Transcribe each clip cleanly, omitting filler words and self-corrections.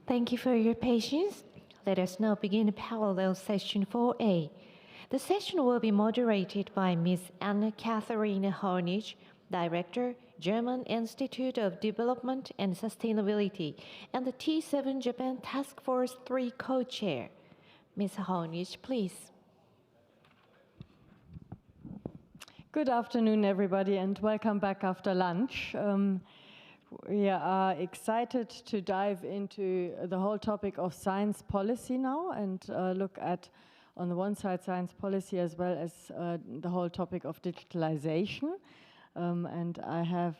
Thank you for your patience. Let us now begin parallel session 4A. The session will be moderated by Ms. Anne-Catherine Hornich, Director, German Institute of Development and Sustainability, and the T7 Japan Task Force 3 co-chair. Ms. Hornich, please. Good afternoon, everybody, and welcome back after lunch. We are excited to dive into the whole topic of science policy now and look at, on the one side, science policy as well as the whole topic of digitalization. And I have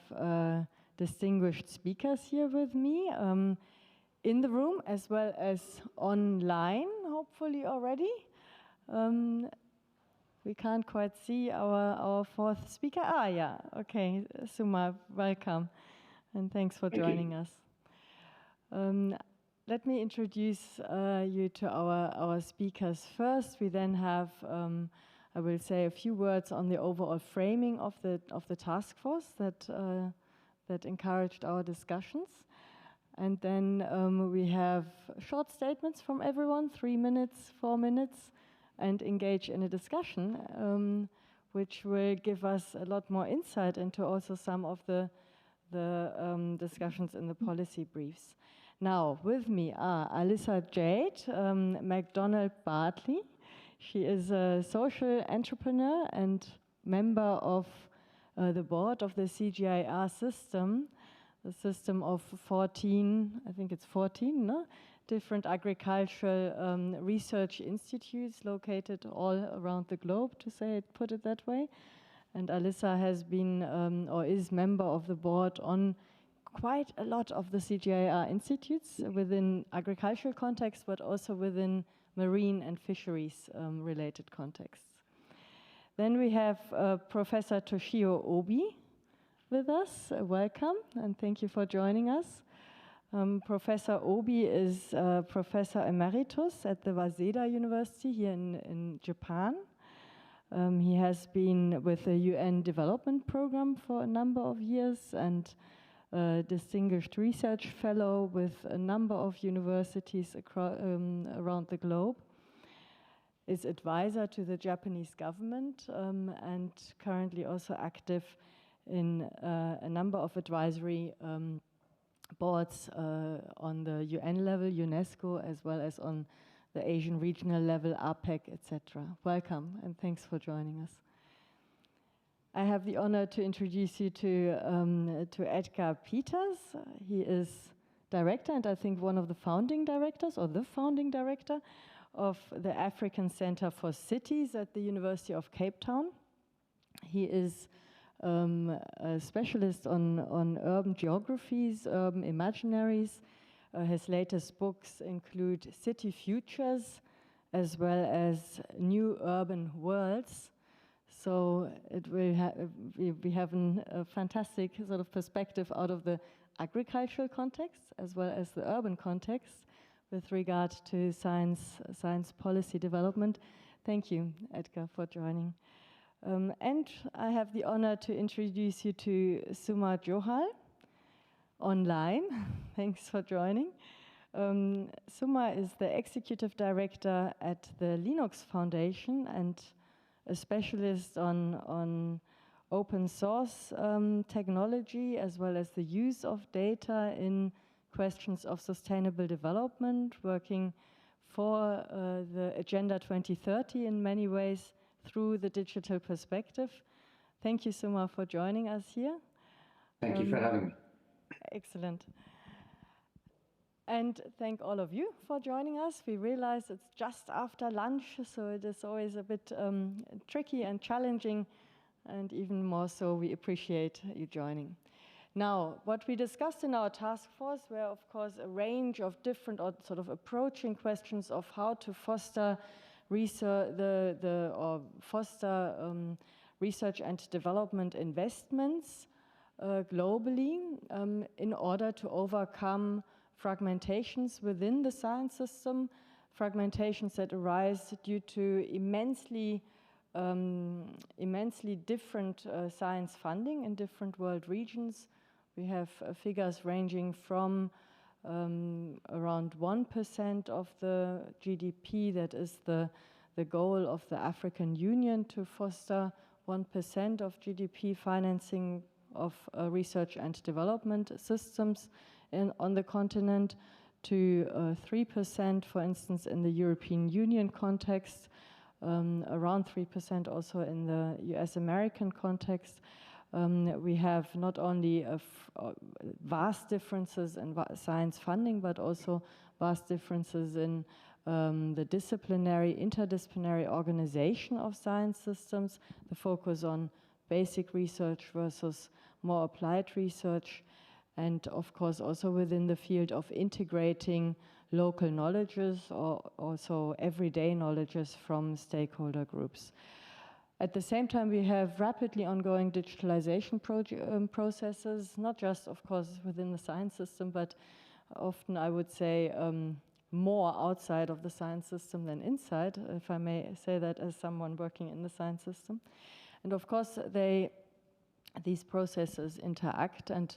distinguished speakers here with me in the room as well as online, hopefully already. We can't quite see our fourth speaker. Yeah, okay, Suma, welcome. And thanks for joining us. Let me introduce you to our speakers first. We then have, I will say a few words on the overall framing of the task force that encouraged our discussions. And then we have short statements from everyone, 3 minutes, 4 minutes, and engage in a discussion, which will give us a lot more insight into also some of the discussions in the policy briefs. Now, with me are Alyssa Jade McDonald-Bartley. She is a social entrepreneur and member of the board of the CGIAR system, the system of 14, I think it's 14, no? Different agricultural research institutes located all around the globe, put it that way. And Alyssa has been or is member of the board on quite a lot of the CGIAR institutes within agricultural context, but also within marine and fisheries related contexts. Then we have Professor Toshio Obi with us. Welcome and thank you for joining us. Professor Obi is Professor Emeritus at the Waseda University here in Japan. He has been with the UN Development Program for a number of years and a distinguished research fellow with a number of universities around the globe. Is advisor to the Japanese government and currently also active in a number of advisory boards on the UN level, UNESCO, as well as on the Asian regional level, APEC, etc. Welcome and thanks for joining us. I have the honor to introduce you to Edgar Peters. He is director and I think one of the founding directors or the founding director of the African Center for Cities at the University of Cape Town. He is a specialist on urban geographies, urban imaginaries. His latest books include City Futures as well as New Urban Worlds. So it will we have a fantastic sort of perspective out of the agricultural context as well as the urban context with regard to science policy development. Thank you, Edgar, for joining. And I have the honor to introduce you to Suma Johal online. Thanks for joining. Suma is the executive director at the Linux Foundation and a specialist on open source technology as well as the use of data in questions of sustainable development, working for the Agenda 2030 in many ways through the digital perspective. Thank you, Suma, for joining us here. Thank you for having me. Excellent. And thank all of you for joining us. We realize it's just after lunch, so it is always a bit tricky and challenging, and even more so, we appreciate you joining. Now, what we discussed in our task force were, of course, a range of different or sort of approaching questions of how to foster research, research and development investments globally in order to overcome fragmentations within the science system, fragmentations that arise due to immensely different science funding in different world regions. We have figures ranging from around 1% of the GDP. That is the goal of the African Union, to foster 1% of GDP financing of research and development systems on the continent, to 3%, for instance, in the European Union context, around 3% also in the US-American context. We have not only vast differences in science funding, but also vast differences in the interdisciplinary organization of science systems, the focus on basic research versus more applied research, and of course also within the field of integrating local knowledges or also everyday knowledges from stakeholder groups. At the same time, we have rapidly ongoing digitalization processes, not just, of course, within the science system, but often I would say more outside of the science system than inside, if I may say that as someone working in the science system. And of course, these processes interact and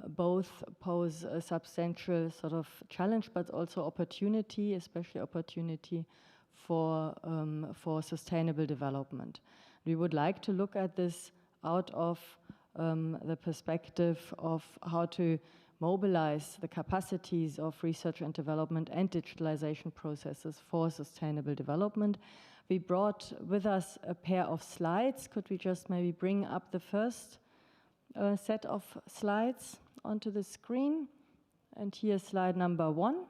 both pose a substantial sort of challenge, but also opportunity, especially opportunity for sustainable development. We would like to look at this out of the perspective of how to mobilize the capacities of research and development and digitalization processes for sustainable development. We brought with us a pair of slides. Could we just maybe bring up the first set of slides onto the screen? And here's slide number 1.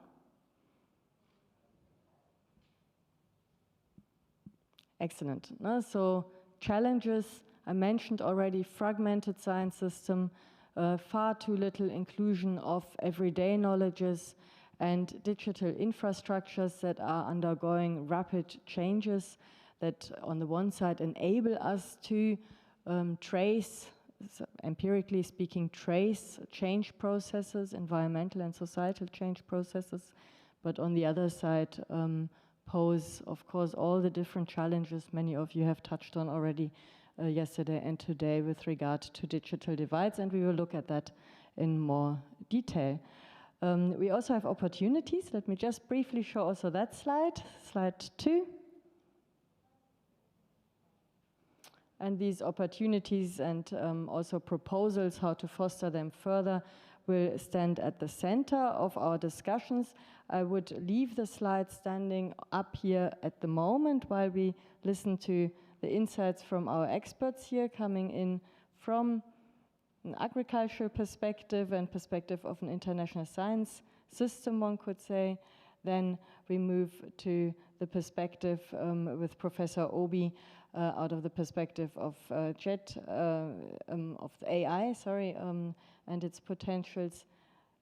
Excellent. So challenges, I mentioned already, fragmented science system, far too little inclusion of everyday knowledges, and digital infrastructures that are undergoing rapid changes that on the one side enable us to trace, empirically speaking, trace change processes, environmental and societal change processes, but on the other side pose, of course, all the different challenges many of you have touched on already yesterday and today with regard to digital divides, and we will look at that in more detail. We also have opportunities. Let me just briefly show also that slide, slide 2. And these opportunities and also proposals how to foster them further will stand at the center of our discussions. I would leave the slide standing up here at the moment while we listen to the insights from our experts here coming in from an agricultural perspective and perspective of an international science system, one could say. Then we move to the perspective with Professor Obi out of the perspective of of AI, and its potentials,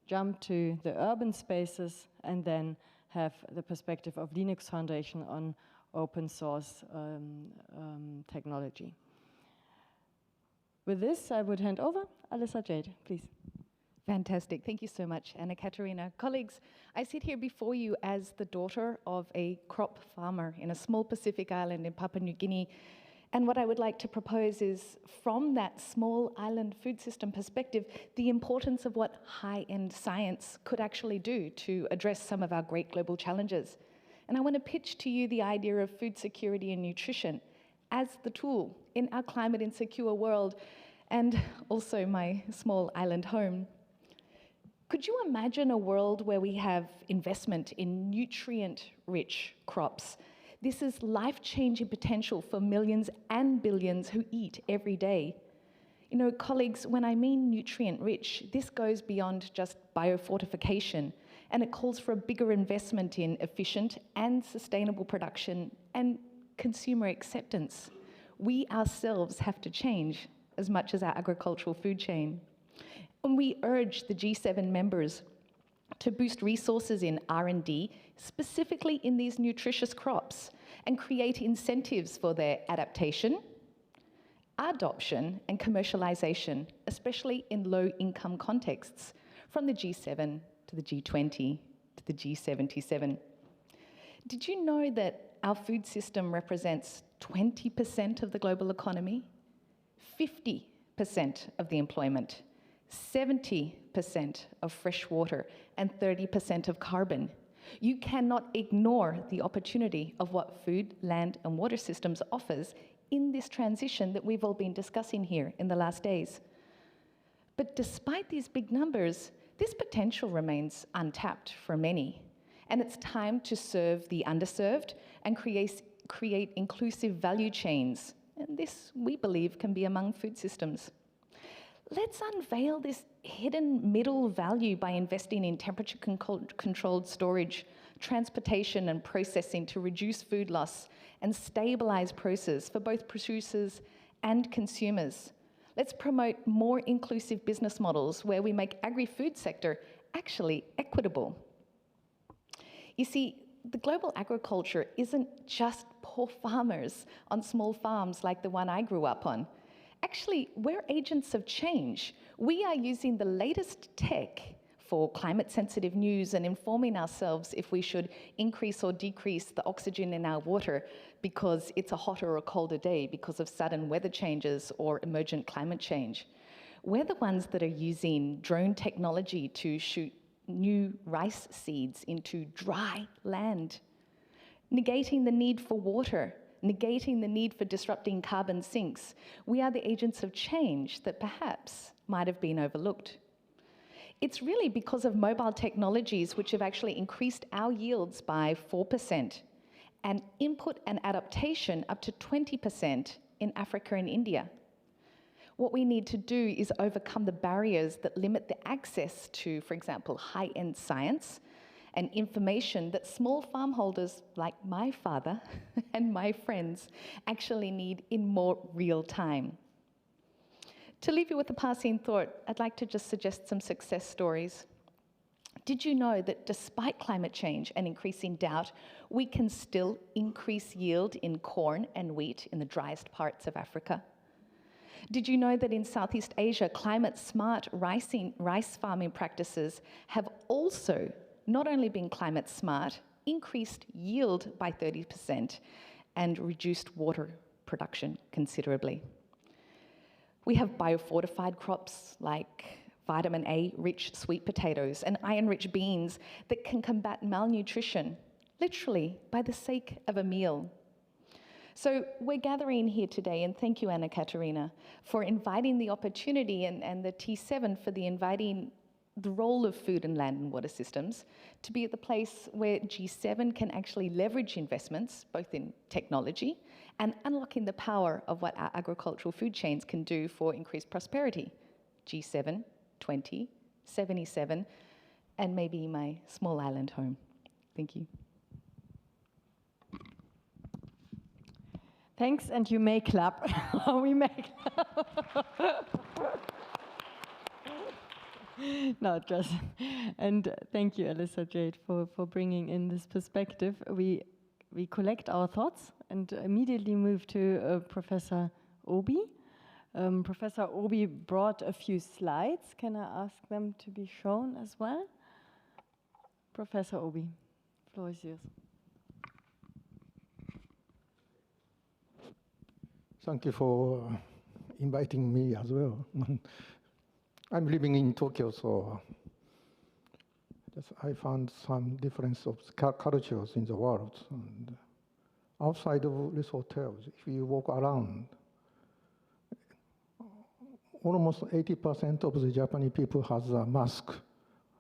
jump to the urban spaces, and then have the perspective of Linux Foundation on open source technology. With this, I would hand over. Alyssa Jade, please. Fantastic. Thank you so much, Anna Katerina. Colleagues, I sit here before you as the daughter of a crop farmer in a small Pacific island in Papua New Guinea. And what I would like to propose is, from that small island food system perspective, the importance of what high-end science could actually do to address some of our great global challenges. And I want to pitch to you the idea of food security and nutrition as the tool in our climate insecure world, and also my small island home. Could you imagine a world where we have investment in nutrient-rich crops? This is life-changing potential for millions and billions who eat every day. You know, colleagues, when I mean nutrient-rich, this goes beyond just biofortification, and it calls for a bigger investment in efficient and sustainable production and consumer acceptance. We ourselves have to change as much as our agricultural food chain. And we urge the G7 members to boost resources in R&D, specifically in these nutritious crops, and create incentives for their adaptation, adoption, and commercialization, especially in low-income contexts, from the G7 to the G20 to the G77. Did you know that our food system represents 20% of the global economy, 50% of the employment, 70% of fresh water, and 30% of carbon. You cannot ignore the opportunity of what food, land, and water systems offers in this transition that we've all been discussing here in the last days. But despite these big numbers, this potential remains untapped for many. And it's time to serve the underserved and create inclusive value chains. And this, we believe, can be among food systems. Let's unveil this hidden middle value by investing in temperature-controlled storage, transportation and processing to reduce food loss and stabilize processes for both producers and consumers. Let's promote more inclusive business models where we make agri-food sector actually equitable. You see, the global agriculture isn't just poor farmers on small farms like the one I grew up on. Actually, we're agents of change. We are using the latest tech for climate-sensitive news and informing ourselves if we should increase or decrease the oxygen in our water because it's a hotter or colder day because of sudden weather changes or emergent climate change. We're the ones that are using drone technology to shoot new rice seeds into dry land, negating the need for water, negating the need for disrupting carbon sinks. We are the agents of change that perhaps might have been overlooked. It's really because of mobile technologies which have actually increased our yields by 4% and input and adaptation up to 20% in Africa and India. What we need to do is overcome the barriers that limit the access to, for example, high-end science and information that small farm holders like my father and my friends actually need in more real time. To leave you with a passing thought, I'd like to just suggest some success stories. Did you know that despite climate change and increasing drought, we can still increase yield in corn and wheat in the driest parts of Africa? Did you know that in Southeast Asia, climate-smart rice farming practices have also not only been climate smart, increased yield by 30% and reduced water production considerably? We have biofortified crops like vitamin A-rich sweet potatoes and iron-rich beans that can combat malnutrition, literally by the sake of a meal. So we're gathering here today, and thank you, Anna Katerina, for inviting the opportunity and the T7 for inviting the role of food and land and water systems to be at the place where G7 can actually leverage investments, both in technology and unlocking the power of what our agricultural food chains can do for increased prosperity. G7, 20, 77, and maybe my small island home. Thank you. Thanks, and you may clap. We may clap. No, just, and thank you, Alyssa Jade, for bringing in this perspective. We collect our thoughts and immediately move to Professor Obi. Professor Obi brought a few slides. Can I ask them to be shown as well? Professor Obi, the floor is yours. Thank you for inviting me as well. I'm living in Tokyo, so I found some difference of cultures in the world. And outside of these hotels, if you walk around, almost 80% of the Japanese people has a mask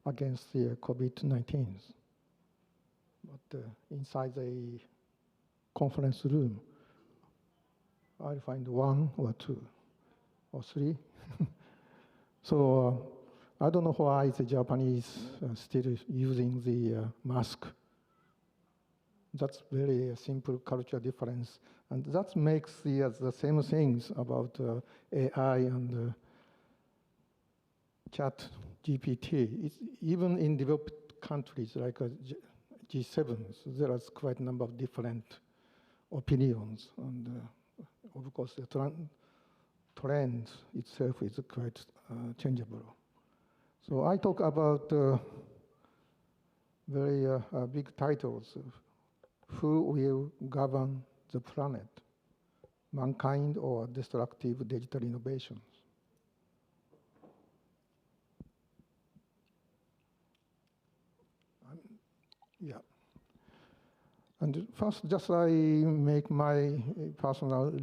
against the COVID-19. But inside the conference room, I'll find one or two or three. So I don't know why the Japanese still using the mask. That's very simple cultural difference. And that makes the same things about AI and chat GPT. It's even in developed countries like G7, there is quite a number of different opinions. And of course, the trend itself is quite changeable. So I talk about very big titles. Who will govern the planet? Mankind or destructive digital innovations? Yeah. And first, just I make my personal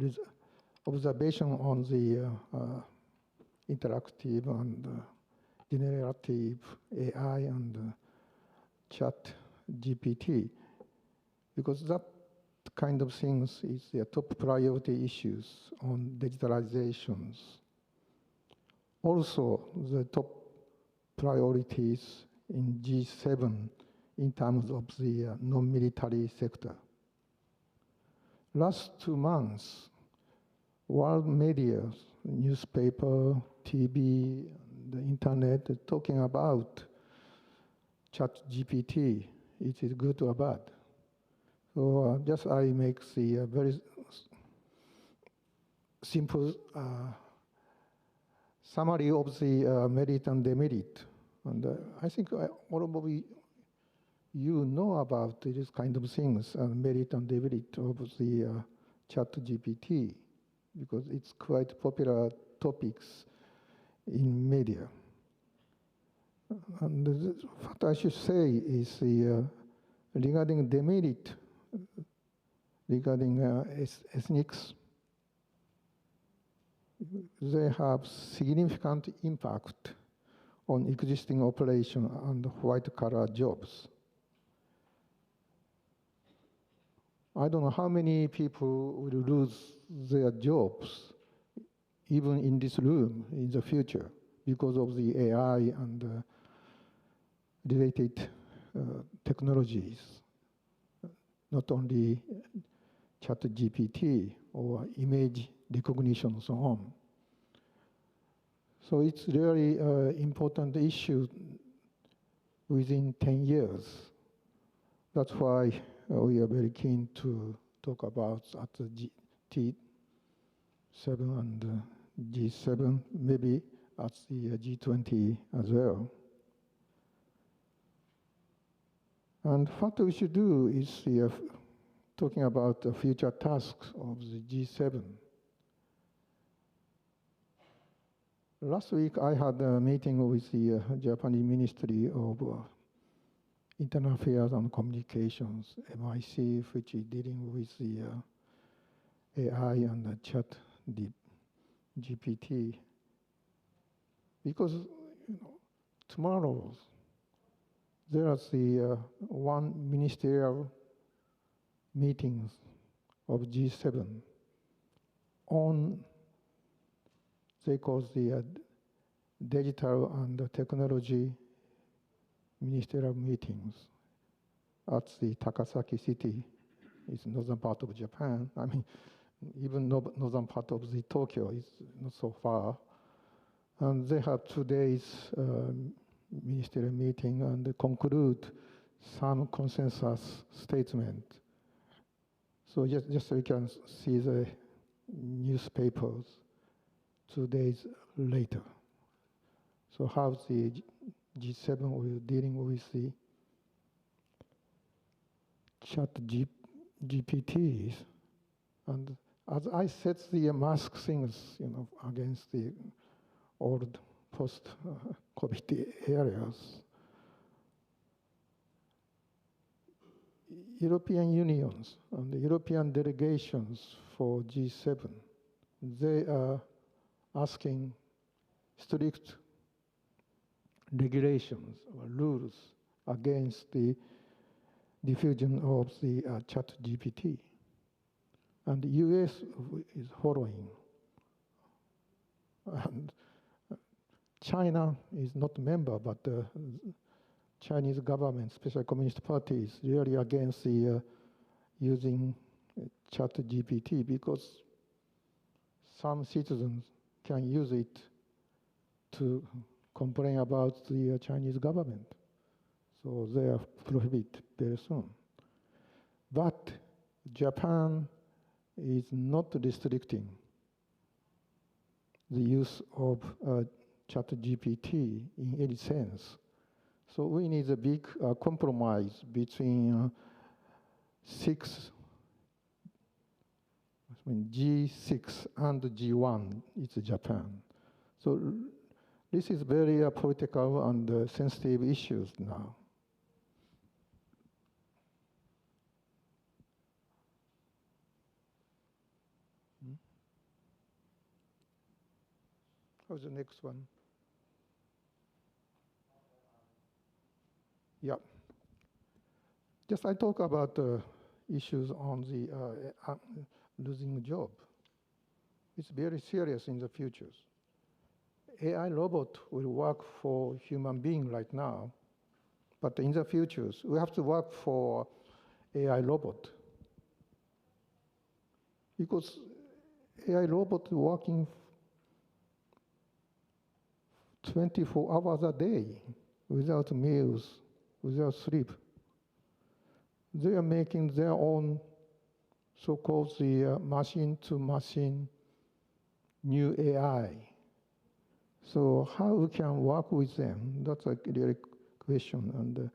observation on the interactive and generative AI and chat GPT, because that kind of things is the top priority issues on digitalizations. Also, the top priorities in G7 in terms of the non-military sector. Last 2 months, world media, newspaper, TV, the internet, talking about ChatGPT. It is good or bad. So just I make the very simple summary of the merit and demerit. And I think probably you know about these kind of things, merit and demerit of the ChatGPT, because it's quite popular topics in media. And what I should say is regarding demerit, regarding ethnics, they have significant impact on existing operation and white-collar jobs. I don't know how many people will lose their jobs, even in this room, in the future, because of the AI and related technologies, not only ChatGPT or image recognition and so on. So it's really important issue within 10 years. That's why we are very keen to talk about at the T7 and G7, maybe at the G20 as well. And what we should do is talking about the future tasks of the G7. Last week, I had a meeting with the Japanese Ministry of Internal Affairs and Communications, MIC, which is dealing with the AI and the chat GPT. Because tomorrow, there's the one ministerial meetings of G7 on, they call the digital and technology ministerial meetings at the Takasaki city. It's northern part of Japan. I mean, even northern part of the Tokyo is not so far. And they have 2 days ministerial meeting and conclude some consensus statement. So just so you can see the newspapers 2 days later. So how the G7 will dealing with the chat GPTs. And as I set the mask things, against the old post-COVID areas, European unions and the European delegations for G7, they are asking strict regulations or rules against the diffusion of the chat GPT. And the US is following. And China is not a member, but the Chinese government, especially Communist Party, is really against the using chat GPT because some citizens can use it to complain about the Chinese government. So they are prohibited very soon. But Japan is not restricting the use of ChatGPT in any sense. So we need a big compromise between G6 and G1, it's Japan. So this is very political and sensitive issues now. How's the next one? Yeah. Just I talk about issues on the losing a job. It's very serious in the futures. AI robot will work for human being right now, but in the futures, we have to work for AI robot. Because AI robot working 24 hours a day without meals, without sleep. They are making their own so-called the machine-to-machine new AI. So how we can work with them? That's a really question, and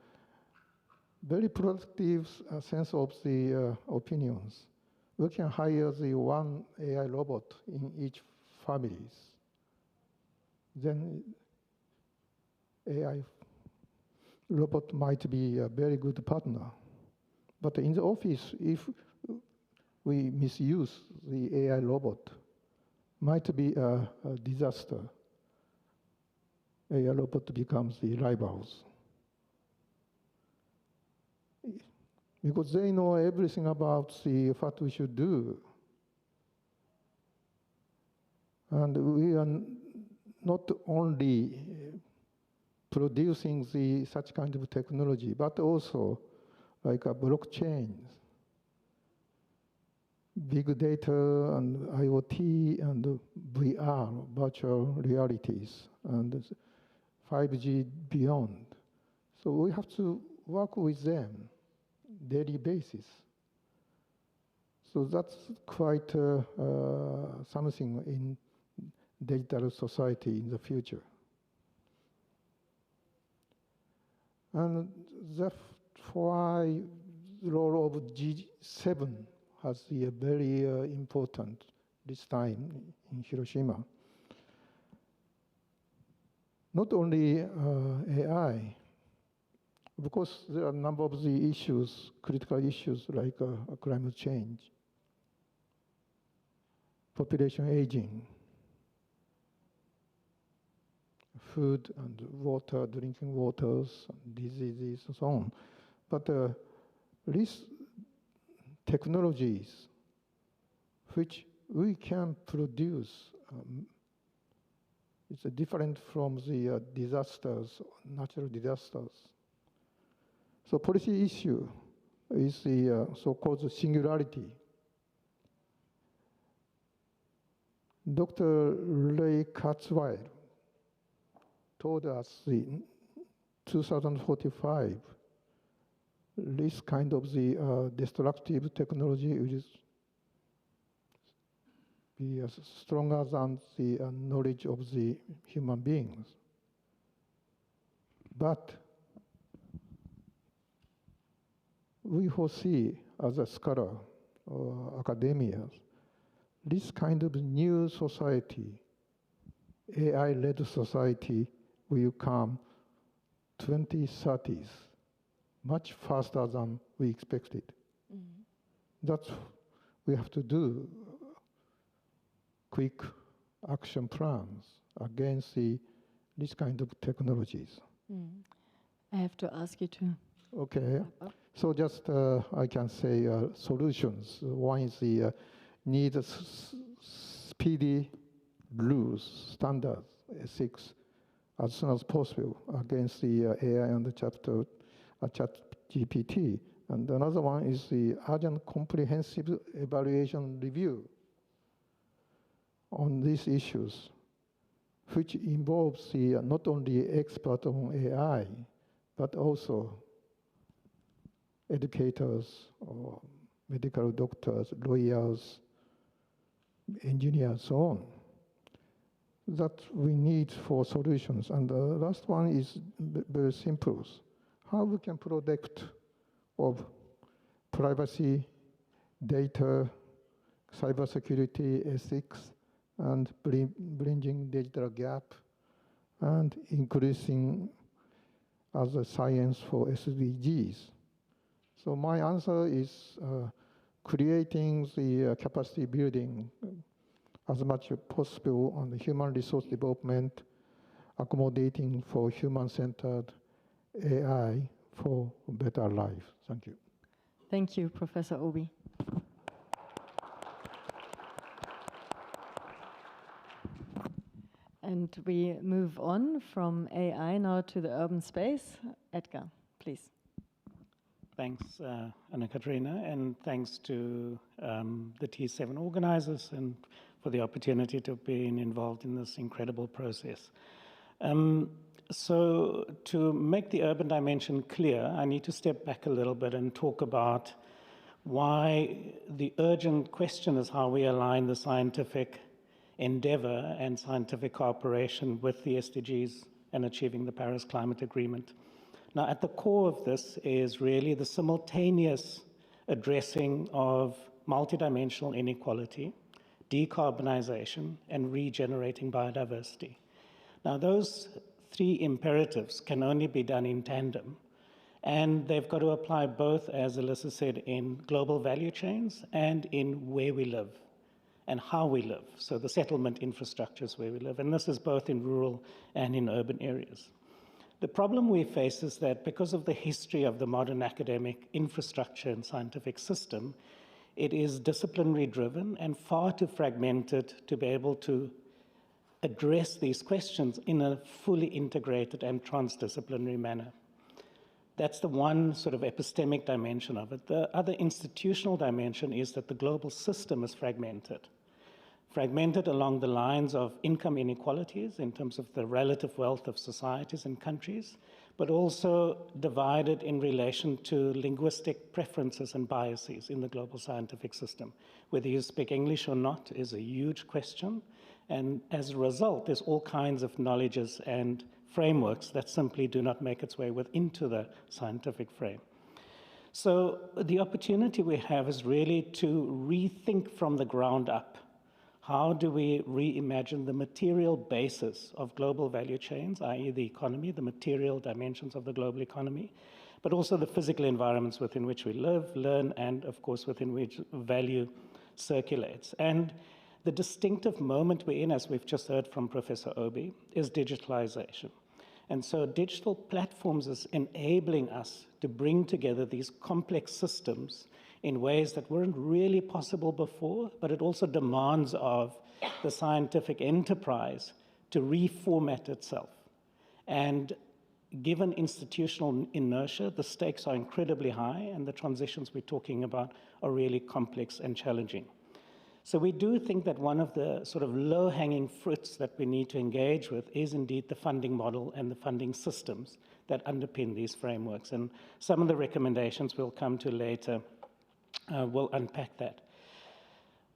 very productive sense of the opinions. We can hire the one AI robot in each families. Then AI robot might be a very good partner. But in the office, if we misuse the AI robot, might be a disaster. AI robot becomes the rivals. Because they know everything about what we should do. And we are not only producing such kind of technology, but also like a blockchain, big data and IoT and VR, virtual realities, and 5G beyond. So we have to work with them daily basis. So that's quite something in digital society in the future. And that's why the role of G7 has a very important this time in Hiroshima. Not only AI, because there are a number of the issues, critical issues like climate change, population aging, food and water, drinking waters, diseases, and so on. But these technologies which we can produce, it's different from the disasters, natural disasters. So policy issue is the so-called singularity. Dr. Ray Kurzweil told us in 2045, this kind of the destructive technology will be stronger than the knowledge of the human beings. But we foresee as a scholar or academia, this kind of new society, AI-led society, will come 2030s, much faster than we expected. Mm-hmm. That's we have to do quick action plans against this kind of technologies. Mm. I have to ask you to. Okay. So just I can say solutions. One is the need speedy rules, standards, ethics, as soon as possible against the AI and the chat GPT. And another one is the urgent comprehensive evaluation review on these issues, which involves the not only expert on AI, but also educators or medical doctors, lawyers, engineers, so on. That we need for solutions. And the last one is very simple. How we can protect of privacy, data, cybersecurity, ethics, and bridging digital gap, and increasing as a science for SDGs. So my answer is creating the capacity building as much as possible on the human resource development, accommodating for human-centered AI for a better life. Thank you. Thank you, Professor Obi. And we move on from AI now to the urban space. Edgar, please. Thanks, Anna-Katarina, and thanks to the T7 organizers and for the opportunity to be involved in this incredible process. So to make the urban dimension clear, I need to step back a little bit and talk about why the urgent question is how we align the scientific endeavor and scientific cooperation with the SDGs and achieving the Paris Climate Agreement. Now, at the core of this is really the simultaneous addressing of multidimensional inequality, decarbonization, and regenerating biodiversity. Now, those three imperatives can only be done in tandem, and they've got to apply both, as Alyssa said, in global value chains and in where we live and how we live. So the settlement infrastructures where we live, and this is both in rural and in urban areas. The problem we face is that because of the history of the modern academic infrastructure and scientific system, it is disciplinary driven and far too fragmented to be able to address these questions in a fully integrated and transdisciplinary manner. That's the one sort of epistemic dimension of it. The other institutional dimension is that the global system is fragmented. Fragmented along the lines of income inequalities in terms of the relative wealth of societies and countries, but also divided in relation to linguistic preferences and biases in the global scientific system. Whether you speak English or not is a huge question, and as a result, there's all kinds of knowledges and frameworks that simply do not make its way into the scientific frame. So the opportunity we have is really to rethink from the ground up. How do we reimagine the material basis of global value chains, i.e. the economy, the material dimensions of the global economy, but also the physical environments within which we live, learn, and of course within which value circulates. And the distinctive moment we're in, as we've just heard from Professor Obi, is digitalization. And so digital platforms is enabling us to bring together these complex systems in ways that weren't really possible before, but it also demands of the scientific enterprise to reformat itself. And given institutional inertia, the stakes are incredibly high, and the transitions we're talking about are really complex and challenging. So we do think that one of the sort of low-hanging fruits that we need to engage with is indeed the funding model and the funding systems that underpin these frameworks. And some of the recommendations we'll come to later will unpack that.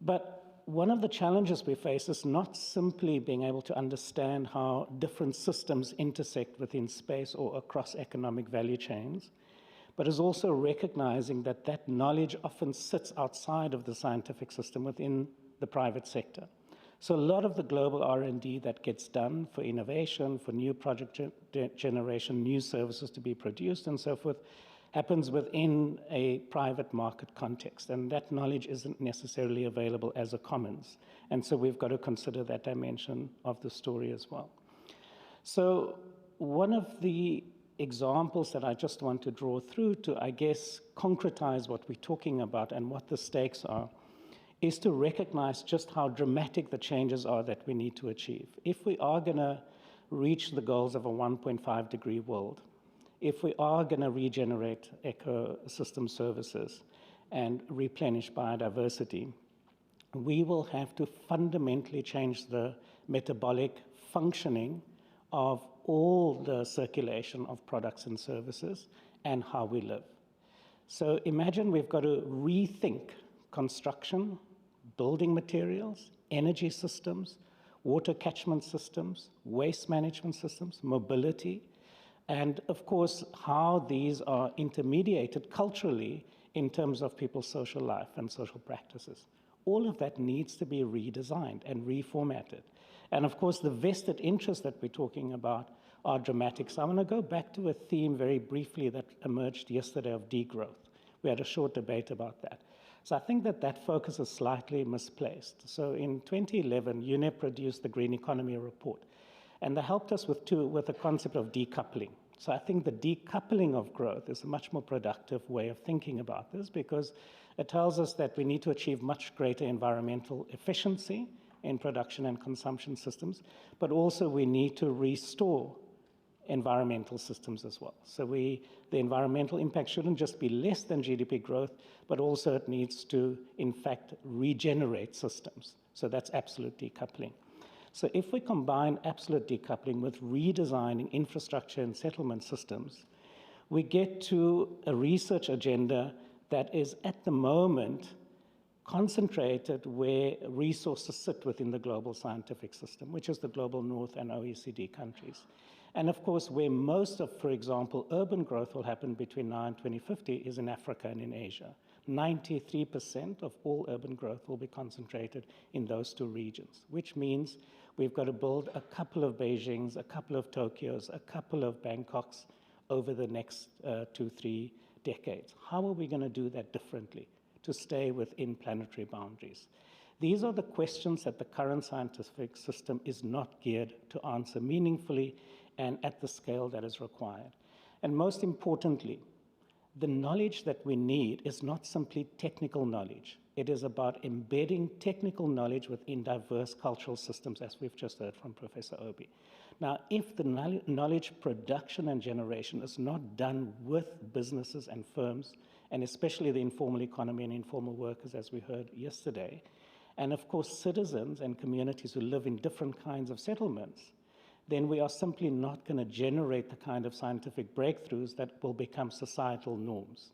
But one of the challenges we face is not simply being able to understand how different systems intersect within space or across economic value chains, but is also recognizing that that knowledge often sits outside of the scientific system within the private sector. So a lot of the global R&D that gets done for innovation, for new project generation, new services to be produced and so forth, happens within a private market context, and that knowledge isn't necessarily available as a commons. And so we've got to consider that dimension of the story as well. So one of the examples that I just want to draw through to, I guess, concretize what we're talking about and what the stakes are, is to recognize just how dramatic the changes are that we need to achieve. If we are going to reach the goals of a 1.5 degree world, if we are going to regenerate ecosystem services and replenish biodiversity, we will have to fundamentally change the metabolic functioning of all the circulation of products and services and how we live. So imagine we've got to rethink construction, building materials, energy systems, water catchment systems, waste management systems, mobility, and of course, how these are intermediated culturally in terms of people's social life and social practices. All of that needs to be redesigned and reformatted. And of course, the vested interests that we're talking about are dramatic. So I want to go back to a theme very briefly that emerged yesterday of degrowth. We had a short debate about that. So I think that that focus is slightly misplaced. So in 2011, UNEP produced the Green Economy Report, and they helped us with the concept of decoupling. So I think the decoupling of growth is a much more productive way of thinking about this, because it tells us that we need to achieve much greater environmental efficiency in production and consumption systems, but also we need to restore environmental systems as well. So the environmental impact shouldn't just be less than GDP growth, but also it needs to, in fact, regenerate systems. So that's absolute decoupling. So if we combine absolute decoupling with redesigning infrastructure and settlement systems, we get to a research agenda that is at the moment concentrated where resources sit within the global scientific system, which is the global North and OECD countries. And of course, where most of, for example, urban growth will happen between now and 2050 is in Africa and in Asia. 93% of all urban growth will be concentrated in those two regions, which means we've got to build a couple of Beijings, a couple of Tokyos, a couple of Bangkoks over the next 2-3 decades. How are we going to do that differently to stay within planetary boundaries? These are the questions that the current scientific system is not geared to answer meaningfully and at the scale that is required. And most importantly, the knowledge that we need is not simply technical knowledge. It is about embedding technical knowledge within diverse cultural systems, as we've just heard from Professor Obi. Now, if the knowledge production and generation is not done with businesses and firms, and especially the informal economy and informal workers, as we heard yesterday, and of course citizens and communities who live in different kinds of settlements, then we are simply not going to generate the kind of scientific breakthroughs that will become societal norms.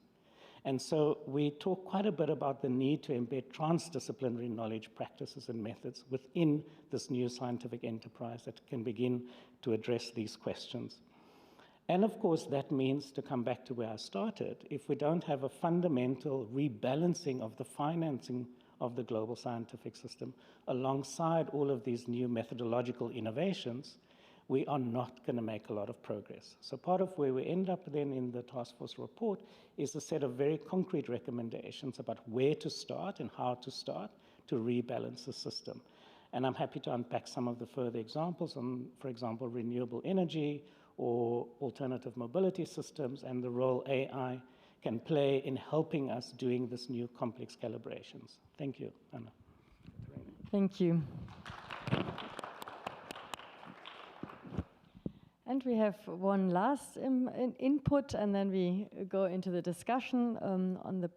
And so we talk quite a bit about the need to embed transdisciplinary knowledge, practices, and methods within this new scientific enterprise that can begin to address these questions. And of course, that means, to come back to where I started, if we don't have a fundamental rebalancing of the financing of the global scientific system alongside all of these new methodological innovations, we are not going to make a lot of progress. So part of where we end up then in the task force report is a set of very concrete recommendations about where to start and how to start to rebalance the system. And I'm happy to unpack some of the further examples on, for example, renewable energy or alternative mobility systems and the role AI can play in helping us doing this new complex calibrations. Thank you, Anna. Thank you. And we have one last input, and then we go into the discussion on the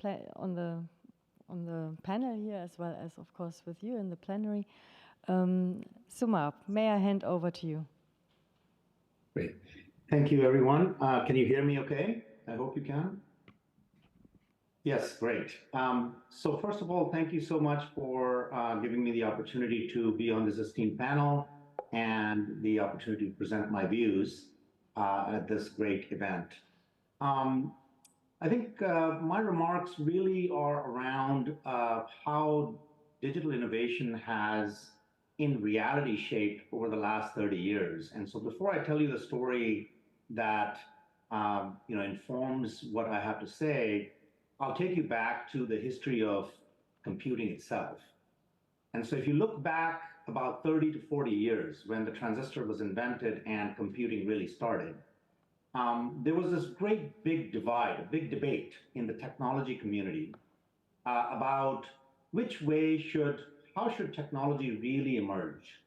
panel here, as well as, of course, with you in the plenary. Suma, may I hand over to you? Great. Thank you, everyone. Can you hear me okay? I hope you can. Yes, great. So first of all, thank you so much for giving me the opportunity to be on this esteemed panel and the opportunity to present my views at this great event. I think my remarks really are around how digital innovation has in reality shaped over the last 30 years. And so before I tell you the story that informs what I have to say, I'll take you back to the history of computing itself. And so if you look back about 30 to 40 years when the transistor was invented and computing really started, there was this great big divide, a big debate in the technology community about how should technology really emerge?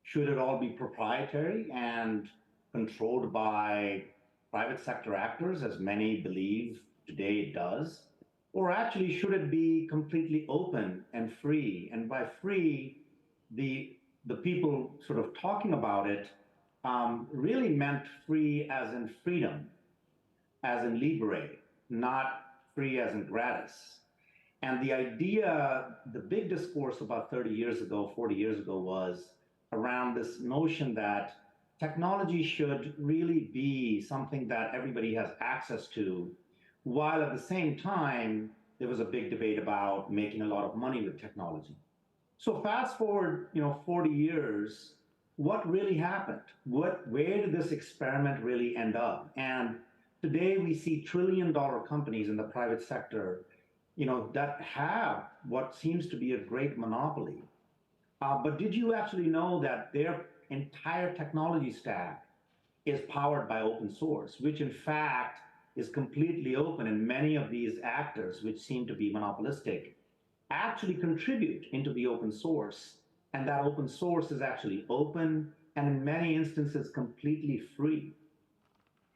Should it all be proprietary and controlled by private sector actors, as many believe today it does? Or actually, should it be completely open and free? And by free, the people sort of talking about it really meant free as in freedom, as in libre, not free as in gratis. And the idea, the big discourse about 30 years ago, 40 years ago was around this notion that technology should really be something that everybody has access to, while at the same time, there was a big debate about making a lot of money with technology. So fast forward, 40 years, what really happened? Where did this experiment really end up? And today we see trillion-dollar companies in the private sector that have what seems to be a great monopoly. But did you actually know that their entire technology stack is powered by open source, which in fact is completely open, and many of these actors, which seem to be monopolistic, actually contribute into the open source, and that open source is actually open and in many instances completely free.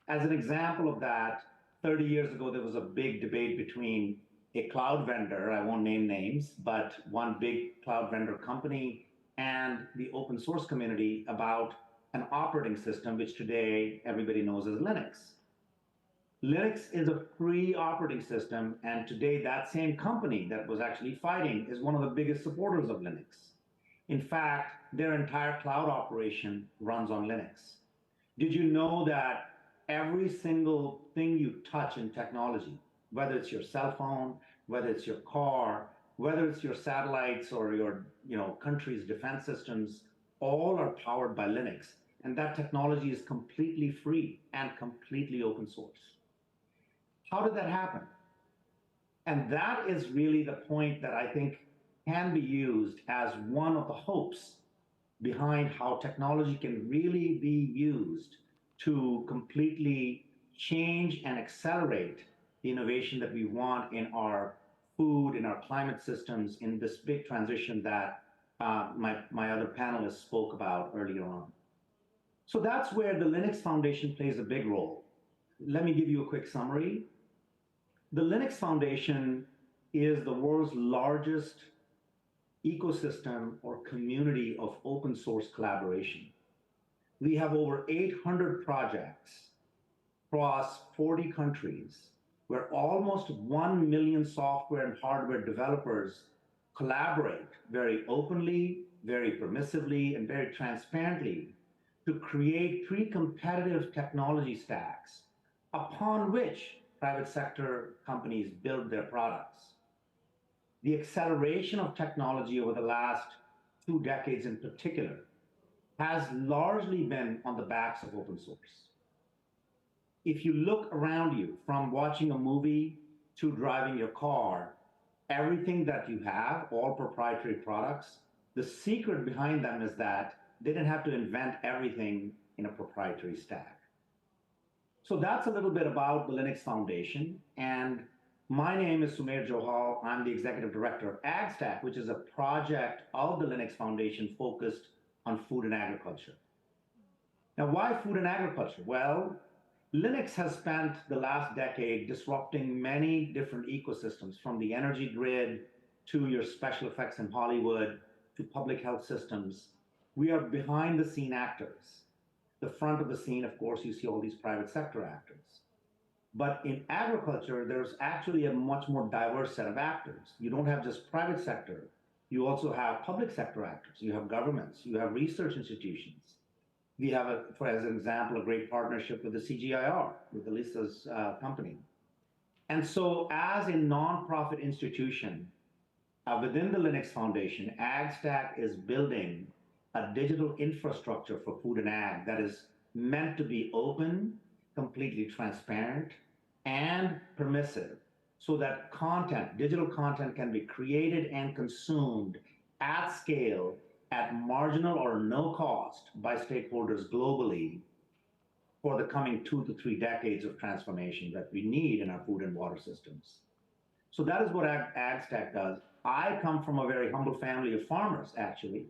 As an example of that, 30 years ago, there was a big debate between a cloud vendor, I won't name names, but one big cloud vendor company and the open source community about an operating system, which today everybody knows as Linux. Linux is a free operating system, and today that same company that was actually fighting is one of the biggest supporters of Linux. In fact, their entire cloud operation runs on Linux. Did you know that every single thing you touch in technology, whether it's your cell phone, whether it's your car, whether it's your satellites or your country's defense systems, all are powered by Linux. And that technology is completely free and completely open source. How did that happen? And that is really the point that I think can be used as one of the hopes behind how technology can really be used to completely change and accelerate the innovation that we want in our food, in our climate systems, in this big transition that my other panelists spoke about earlier on. So that's where the Linux Foundation plays a big role. Let me give you a quick summary. The Linux Foundation is the world's largest ecosystem or community of open source collaboration. We have over 800 projects across 40 countries where almost 1 million software and hardware developers collaborate very openly, very permissively, and very transparently to create pre-competitive technology stacks upon which private sector companies build their products. The acceleration of technology over the last 2 decades in particular has largely been on the backs of open source. If you look around you, from watching a movie to driving your car, everything that you have, all proprietary products, the secret behind them is that they didn't have to invent everything in a proprietary stack. So that's a little bit about the Linux Foundation. And my name is Sumer Johal. I'm the executive director of AgStack, which is a project of the Linux Foundation focused on food and agriculture. Now, why food and agriculture? Well, Linux has spent the last decade disrupting many different ecosystems, from the energy grid to your special effects in Hollywood to public health systems. We are behind the scene actors. The front of the scene, of course, you see all these private sector actors. But in agriculture, there's actually a much more diverse set of actors. You don't have just private sector. You also have public sector actors. You have governments. You have research institutions. We have, for as an example, a great partnership with the CGIAR, with Elisa's company. And so as a nonprofit institution within the Linux Foundation, AgStack is building a digital infrastructure for food and ag that is meant to be open, completely transparent, and permissive, so that content, digital content, can be created and consumed at scale at marginal or no cost by stakeholders globally for the coming 2 to 3 decades of transformation that we need in our food and water systems. So that is what AgStack does. I come from a very humble family of farmers, actually,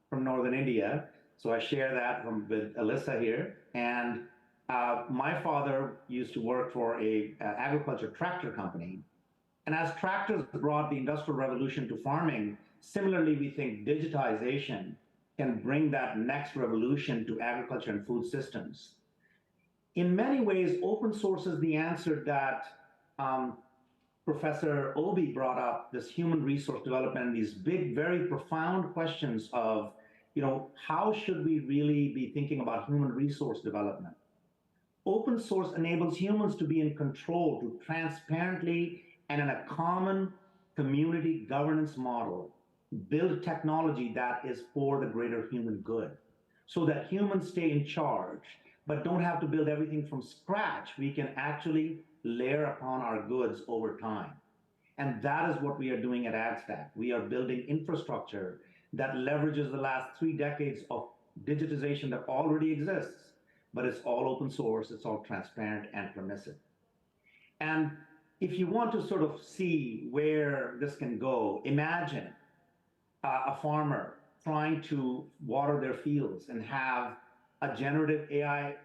from northern India. So I share that with Elissa here. And my father used to work for a agriculture tractor company. And as tractors brought the Industrial Revolution to farming, similarly, we think digitization can bring that next revolution to agriculture and food systems. In many ways, open source is the answer that Professor Obi brought up, this human resource development, and these big, very profound questions of, how should we really be thinking about human resource development? Open source enables humans to be in control, to transparently and in a common community governance model, build technology that is for the greater human good, so that humans stay in charge, but don't have to build everything from scratch. We can actually layer upon our goods over time. And that is what we are doing at AgStack. We are building infrastructure that leverages the last 3 decades of digitization that already exists, but it's all open source, it's all transparent and permissive. And if you want to sort of see where this can go, imagine a farmer trying to water their fields and have a generative AI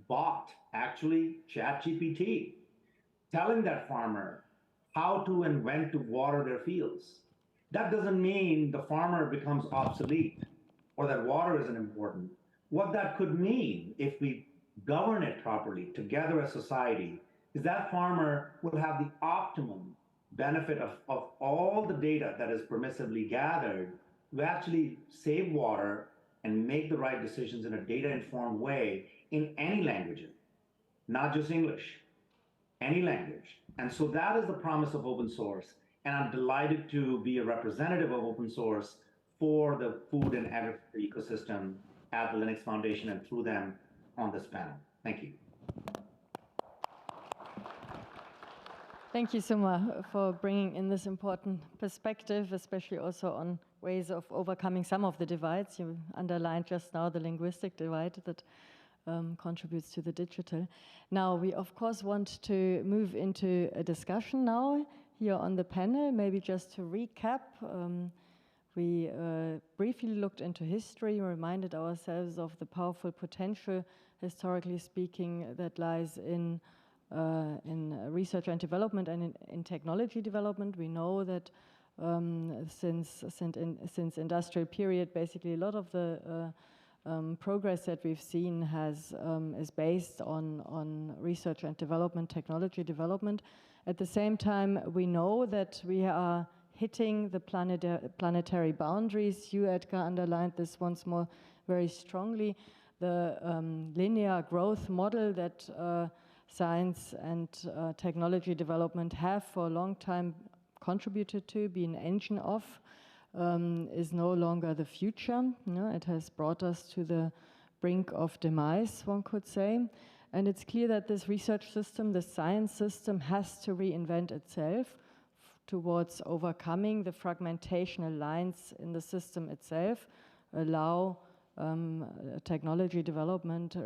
bot, actually ChatGPT, telling that farmer how to and when to water their fields. That doesn't mean the farmer becomes obsolete or that water isn't important. What that could mean if we govern it properly together as society is that farmer will have the optimum benefit of all the data that is permissively gathered to actually save water and make the right decisions in a data-informed way in any language, not just English, any language. And so that is the promise of open source. And I'm delighted to be a representative of open source for the food and agriculture ecosystem at the Linux Foundation and through them on this panel. Thank you. Thank you, Suma, for bringing in this important perspective, especially also on ways of overcoming some of the divides. You underlined just now the linguistic divide that contributes to the digital. Now, we of course want to move into a discussion now here on the panel. Maybe just to recap, we briefly looked into history, reminded ourselves of the powerful potential, historically speaking, that lies in research and development and in technology development. We know that since industrial period, basically a lot of the progress that we've seen is based on research and development, technology development. At the same time, we know that we are hitting the planetary boundaries. You, Edgar, underlined this once more very strongly. The linear growth model that science and technology development have for a long time contributed to, be an engine of, is no longer the future. It has brought us to the brink of demise, one could say. And it's clear that this research system, the science system, has to reinvent itself towards overcoming the fragmentational lines in the system itself, allow technology development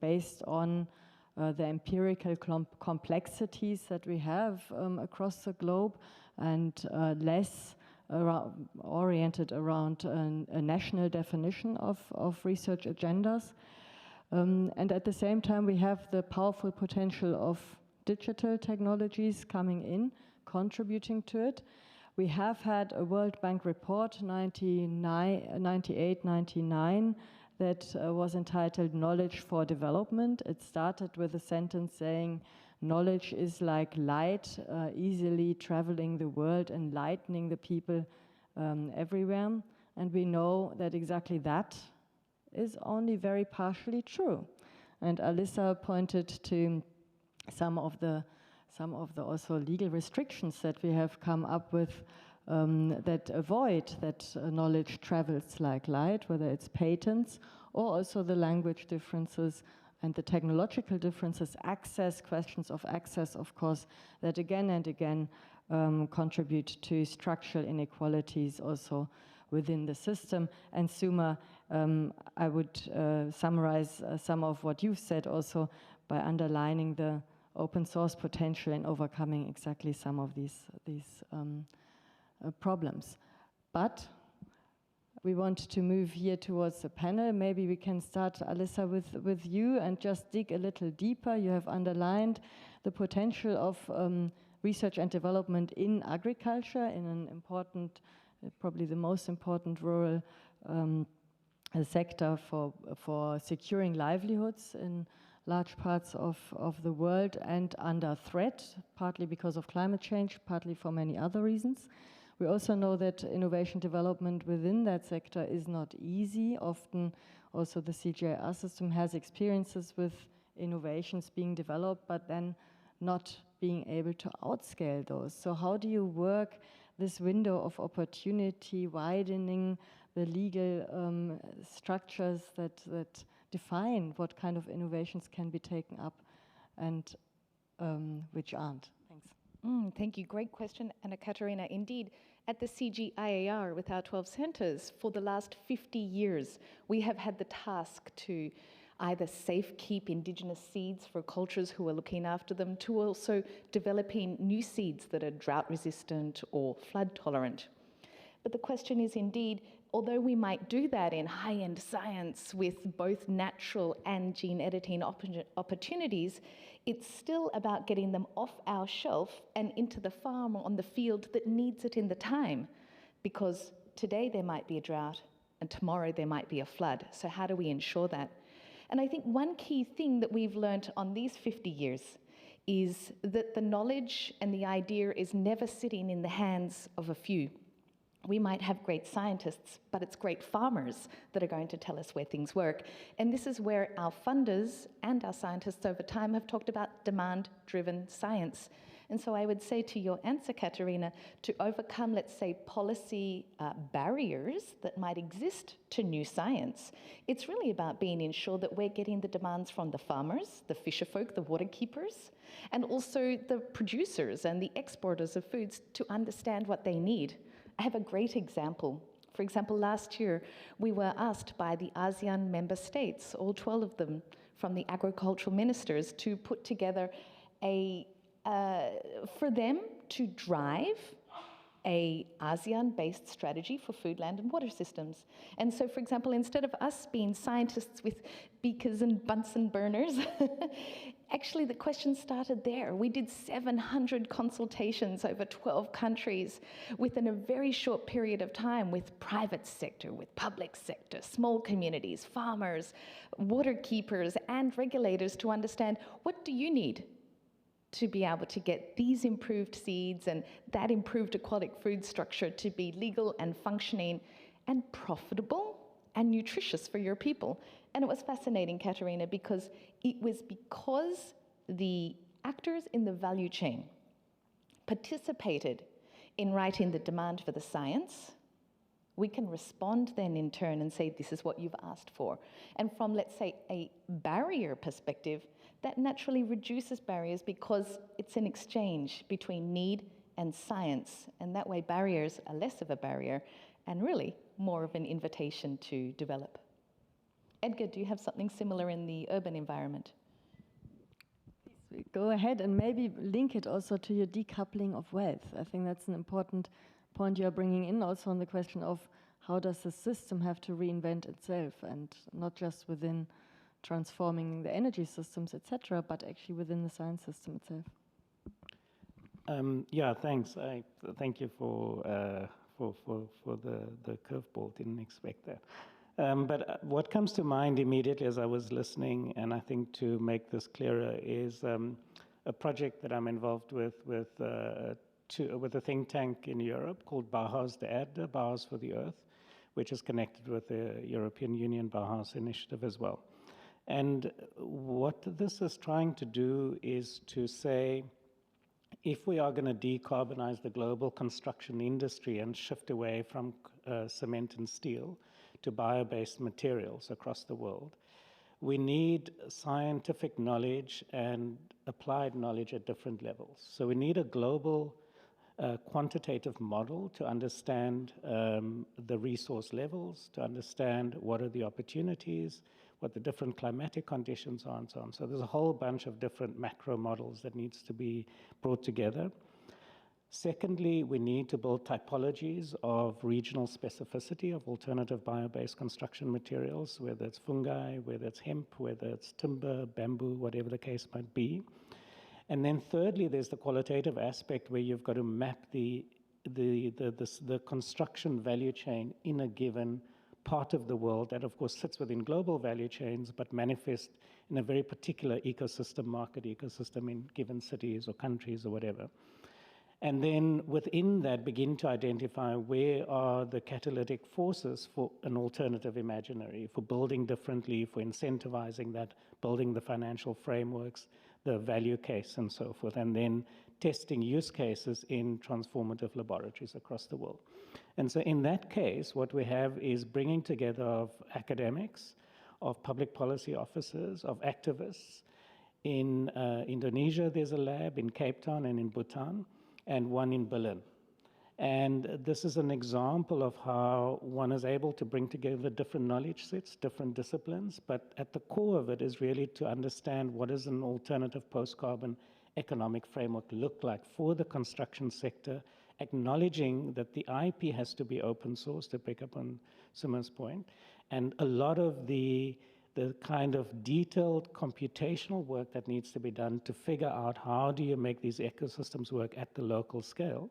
based on the empirical complexities that we have across the globe, and less oriented around a national definition of research agendas. And at the same time, we have the powerful potential of digital technologies coming in, contributing to it. We have had a World Bank report, 98-99, that was entitled Knowledge for Development. It started with a sentence saying, knowledge is like light, easily traveling the world, enlightening the people everywhere. And we know that exactly that is only very partially true. And Alyssa pointed to some of the also legal restrictions that we have come up with that avoid that knowledge travels like light, whether it's patents or also the language differences and the technological differences, questions of access, of course, that again and again contribute to structural inequalities also within the system. And Suma, I would summarize some of what you've said also by underlining the open source potential in overcoming exactly some of these problems. But we want to move here towards the panel. Maybe we can start, Alyssa, with you and just dig a little deeper. You have underlined the potential of research and development in agriculture, in an important, probably the most important rural sector for securing livelihoods in large parts of the world, and under threat, partly because of climate change, partly for many other reasons. We also know that innovation development within that sector is not easy. Often also the CGIAR system has experiences with innovations being developed, but then not being able to outscale those. So how do you work this window of opportunity, widening the legal structures that define what kind of innovations can be taken up and which aren't? Thanks. Thank you. Great question, Anna Katerina. Indeed, at the CGIAR with our 12 centres, for the last 50 years, we have had the task to either safekeep Indigenous seeds for cultures who are looking after them, to also developing new seeds that are drought resistant or flood tolerant. But the question is indeed, although we might do that in high-end science with both natural and gene editing opportunities, it's still about getting them off our shelf and into the farm or on the field that needs it in the time. Because today there might be a drought and tomorrow there might be a flood. So how do we ensure that? And I think one key thing that we've learnt on these 50 years is that the knowledge and the idea is never sitting in the hands of a few. We might have great scientists, but it's great farmers that are going to tell us where things work. And this is where our funders and our scientists over time have talked about demand-driven science. And so I would say to your answer, Katerina, to overcome, let's say, policy barriers that might exist to new science, it's really about being ensured that we're getting the demands from the farmers, the fisherfolk, the water keepers, and also the producers and the exporters of foods to understand what they need. I have a great example. For example, last year, we were asked by the ASEAN member states, all 12 of them, from the agricultural ministers, to put together for them to drive a ASEAN-based strategy for food, land, and water systems. And so, for example, instead of us being scientists with beakers and Bunsen burners, actually the question started there. We did 700 consultations over 12 countries within a very short period of time with private sector, with public sector, small communities, farmers, water keepers, and regulators to understand, what do you need to be able to get these improved seeds and that improved aquatic food structure to be legal and functioning and profitable and nutritious for your people? And it was fascinating, Katerina, because it was because the actors in the value chain participated in writing the demand for the science. We can respond then in turn and say, this is what you've asked for. And from, let's say, a barrier perspective, that naturally reduces barriers because it's an exchange between need and science. And that way barriers are less of a barrier and really more of an invitation to develop. Edgar, do you have something similar in the urban environment? Go ahead and maybe link it also to your decoupling of wealth. I think that's an important point you're bringing in also on the question of how does the system have to reinvent itself, and not just within transforming the energy systems, etc., but actually within the science system itself. Yeah, thanks. I thank you for the curveball. Didn't expect that. But what comes to mind immediately as I was listening, and I think to make this clearer, is a project that I'm involved with a think tank in Europe called Bauhaus de Erde, Bauhaus for the Earth, which is connected with the European Union Bauhaus initiative as well. And what this is trying to do is to say, if we are going to decarbonize the global construction industry and shift away from cement and steel to bio-based materials across the world, we need scientific knowledge and applied knowledge at different levels. So we need a global quantitative model to understand the resource levels, to understand what are the opportunities, what the different climatic conditions are, and so on. So there's a whole bunch of different macro models that needs to be brought together. Secondly, we need to build typologies of regional specificity of alternative bio-based construction materials, whether it's fungi, whether it's hemp, whether it's timber, bamboo, whatever the case might be. And then thirdly, there's the qualitative aspect where you've got to map the construction value chain in a given part of the world that, of course, sits within global value chains, but manifest in a very particular ecosystem, market ecosystem in given cities or countries or whatever. And then within that, begin to identify where are the catalytic forces for an alternative imaginary, for building differently, for incentivizing that, building the financial frameworks, the value case, and so forth, and then testing use cases in transformative laboratories across the world. And so in that case, what we have is bringing together of academics, of public policy officers, of activists, In Indonesia, there's a lab in Cape Town and in Bhutan, and one in Berlin. And this is an example of how one is able to bring together different knowledge sets, different disciplines, but at the core of it is really to understand what does an alternative post-carbon economic framework look like for the construction sector, acknowledging that the IP has to be open source, to pick up on Suma's point, and a lot of the kind of detailed computational work that needs to be done to figure out how do you make these ecosystems work at the local scale,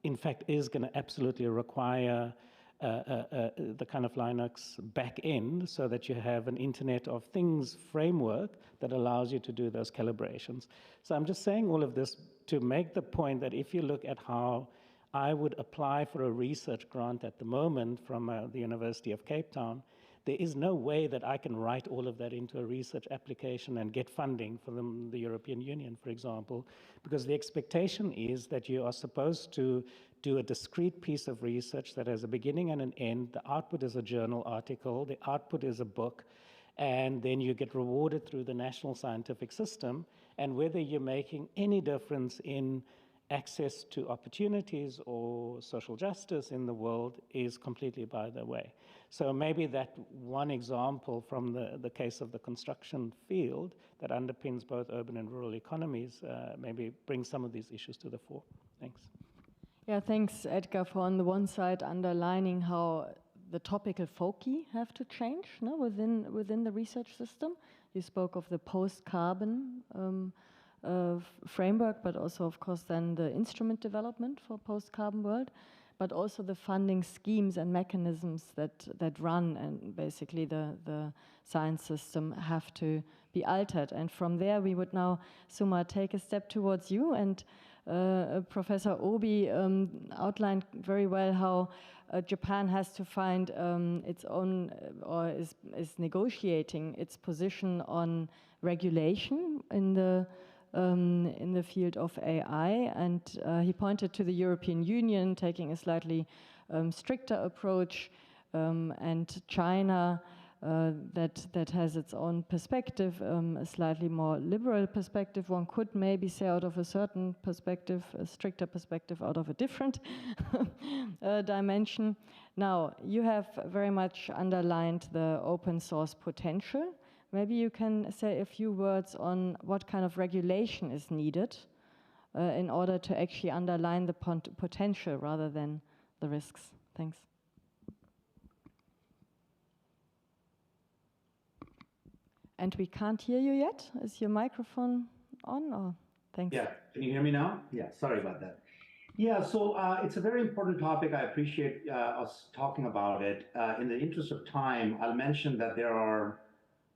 in fact, is going to absolutely require the kind of Linux back end so that you have an Internet of Things framework that allows you to do those calibrations. So I'm just saying all of this to make the point that if you look at how I would apply for a research grant at the moment from the University of Cape Town, there is no way that I can write all of that into a research application and get funding from the European Union, for example, because the expectation is that you are supposed to do a discrete piece of research that has a beginning and an end. The output is a journal article, the output is a book, and then you get rewarded through the national scientific system. And whether you're making any difference in access to opportunities or social justice in the world is completely by the way. So maybe that one example from the case of the construction field that underpins both urban and rural economies maybe brings some of these issues to the fore. Thanks. Yeah, thanks, Edgar, for on the one side underlining how the topical foci have to change, no, within the research system. You spoke of the post-carbon framework, but also, of course, then the instrument development for post-carbon world, but also the funding schemes and mechanisms that run, and basically the science system have to be altered. And from there, we would now, Suma, take a step towards you. And Professor Obi outlined very well how Japan has to find its own, or is negotiating its position on regulation in the field of AI, and he pointed to the European Union taking a slightly stricter approach, and China that has its own perspective, a slightly more liberal perspective. One could maybe say out of a certain perspective, a stricter perspective out of a different dimension. Now, you have very much underlined the open source potential. Maybe you can say a few words on what kind of regulation is needed in order to actually underline the potential rather than the risks. Thanks. And we can't hear you yet. Is your microphone on? Or thanks. Yeah, can you hear me now? Yeah, sorry about that. Yeah, so it's a very important topic. I appreciate us talking about it. In the interest of time, I'll mention that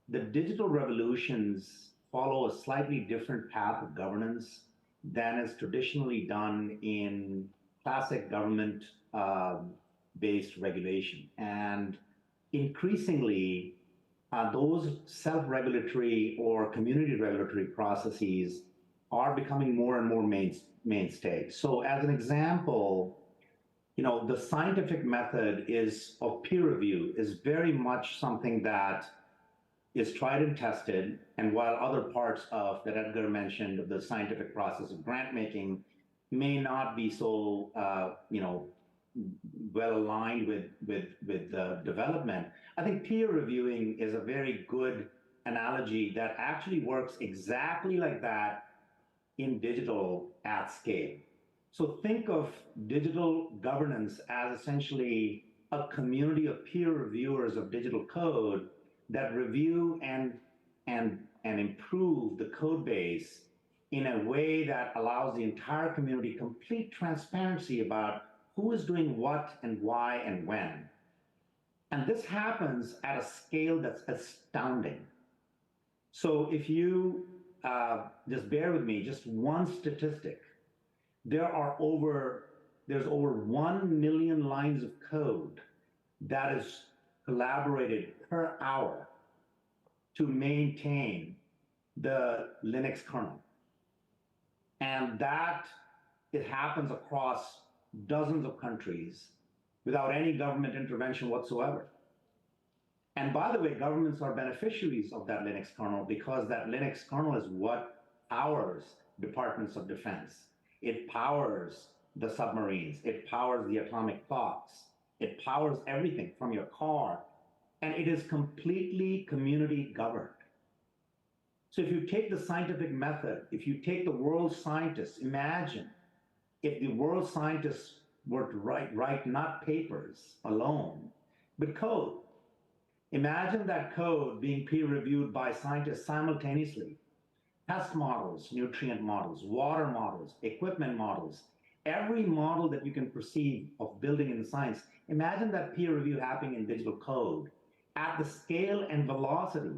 the digital revolutions follow a slightly different path of governance than is traditionally done in classic government-based regulation. And increasingly, those self-regulatory or community regulatory processes are becoming more and more mainstay. So as an example, the scientific method of peer review is very much something that is tried and tested, and while other parts of that Edgar mentioned, the scientific process of grant making may not be so well aligned with development, I think peer reviewing is a very good analogy that actually works exactly like that in digital at scale. So think of digital governance as essentially a community of peer reviewers of digital code that review and improve the code base in a way that allows the entire community complete transparency about who is doing what and why and when. And this happens at a scale that's astounding. So if you just bear with me, just one statistic, there's over 1 million lines of code that is collaborated per hour to maintain the Linux kernel. And it happens across dozens of countries without any government intervention whatsoever. And by the way, governments are beneficiaries of that Linux kernel because that Linux kernel is what powers departments of defense. It powers the submarines. It powers the atomic clocks. It powers everything from your car. And it is completely community governed. So if you take the scientific method, if you take the world scientists, imagine if the world scientists were to write not papers alone, but code. Imagine that code being peer reviewed by scientists simultaneously. Pest models, nutrient models, water models, equipment models, every model that you can perceive of building in science. Imagine that peer review happening in digital code at the scale and velocity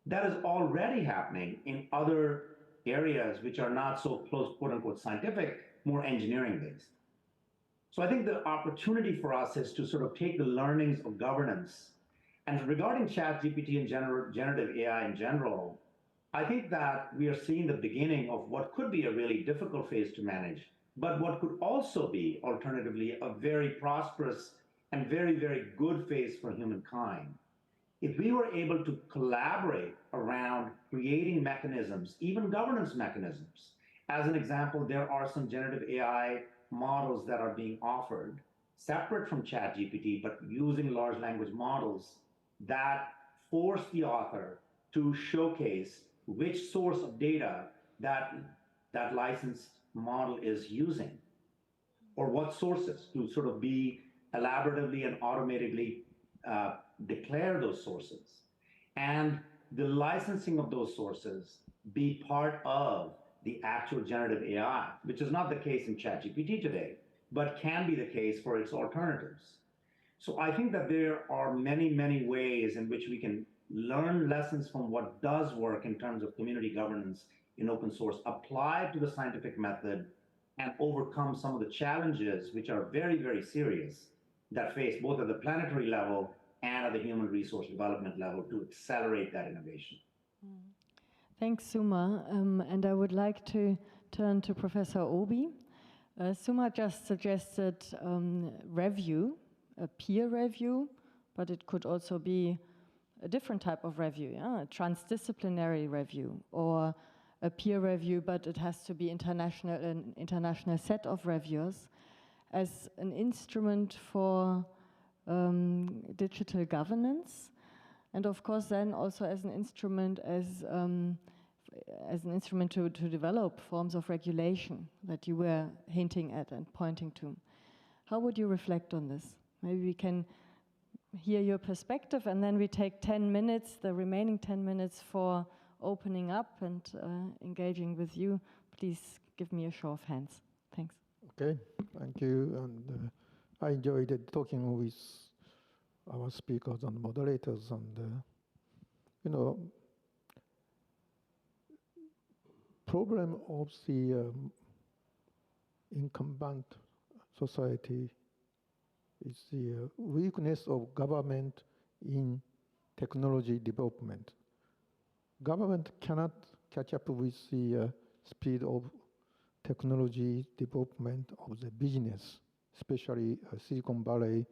that is already happening in other areas which are not so close, quote unquote, scientific, more engineering based. So I think the opportunity for us is to sort of take the learnings of governance. And regarding ChatGPT and generative AI in general, I think that we are seeing the beginning of what could be a really difficult phase to manage, but what could also be, alternatively, a very prosperous and very, very good phase for humankind. If we were able to collaborate around creating mechanisms, even governance mechanisms, as an example, there are some generative AI models that are being offered separate from ChatGPT, but using large language models that force the author to showcase which source of data that licensed model is using, or what sources to sort of be elaboratively and automatically declare those sources. And the licensing of those sources be part of the actual generative AI, which is not the case in ChatGPT today, but can be the case for its alternatives. So I think that there are many, many ways in which we can learn lessons from what does work in terms of community governance in open source, apply it to the scientific method, and overcome some of the challenges which are very, very serious that face both at the planetary level and at the human resource development level to accelerate that innovation. Thanks, Suma. And I would like to turn to Professor Obi. Suma just suggested review, a peer review, but it could also be a different type of review, yeah? A transdisciplinary review, or a peer review, but it has to be an international set of reviewers as an instrument for digital governance, and of course then also as an instrument to develop forms of regulation that you were hinting at and pointing to. How would you reflect on this? Maybe we can hear your perspective, and then we take 10 minutes, the remaining 10 minutes, for opening up and engaging with you. Please give me a show of hands. Thanks. Okay, thank you. And I enjoyed talking with our speakers and moderators. And, you know, problem of the incumbent society is the weakness of government in technology development. Government cannot catch up with the speed of technology development of the business, especially Silicon Valley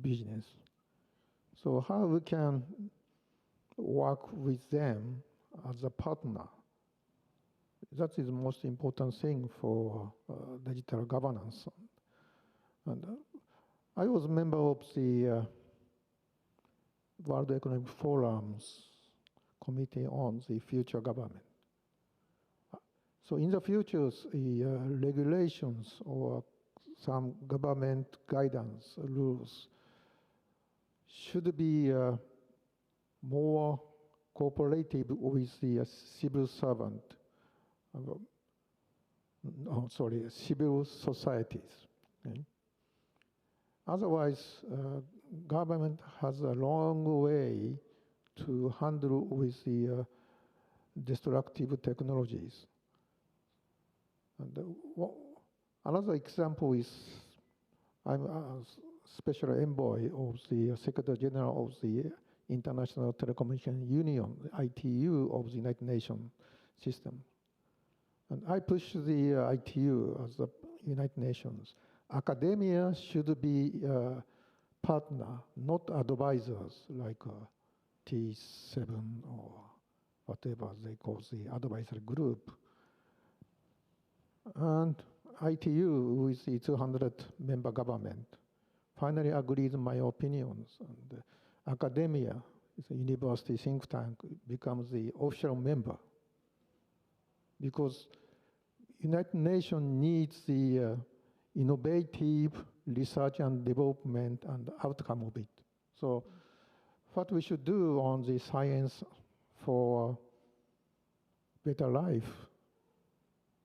business. So how we can work with them as a partner? That is the most important thing for digital governance. And I was a member of the World Economic Forum's Committee on the Future Government. So in the future, the regulations or some government guidance rules should be more cooperative with the civil servant, civil societies. Okay? Otherwise, government has a long way to handle with the destructive technologies. And another example is I'm a special envoy of the Secretary General of the International Telecommunication Union, ITU, of the United Nations system. And I push the ITU as the United Nations. Academia should be partner, not advisors like T7 or whatever they call the advisory group. And ITU, with its 200-member government, finally agreed my opinions. And academia, the university think tank, becomes the official member. Because United Nations needs the innovative research and development and outcome of it. So what we should do on the science for better life,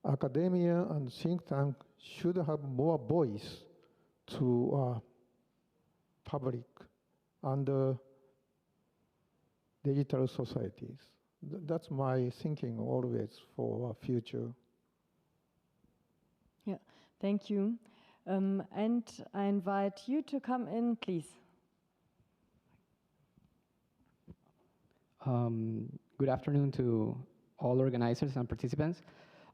academia and think tank should have more voice to public and digital societies. That's my thinking always for future. Yeah, thank you. And I invite you to come in, please. Good afternoon to all organizers and participants.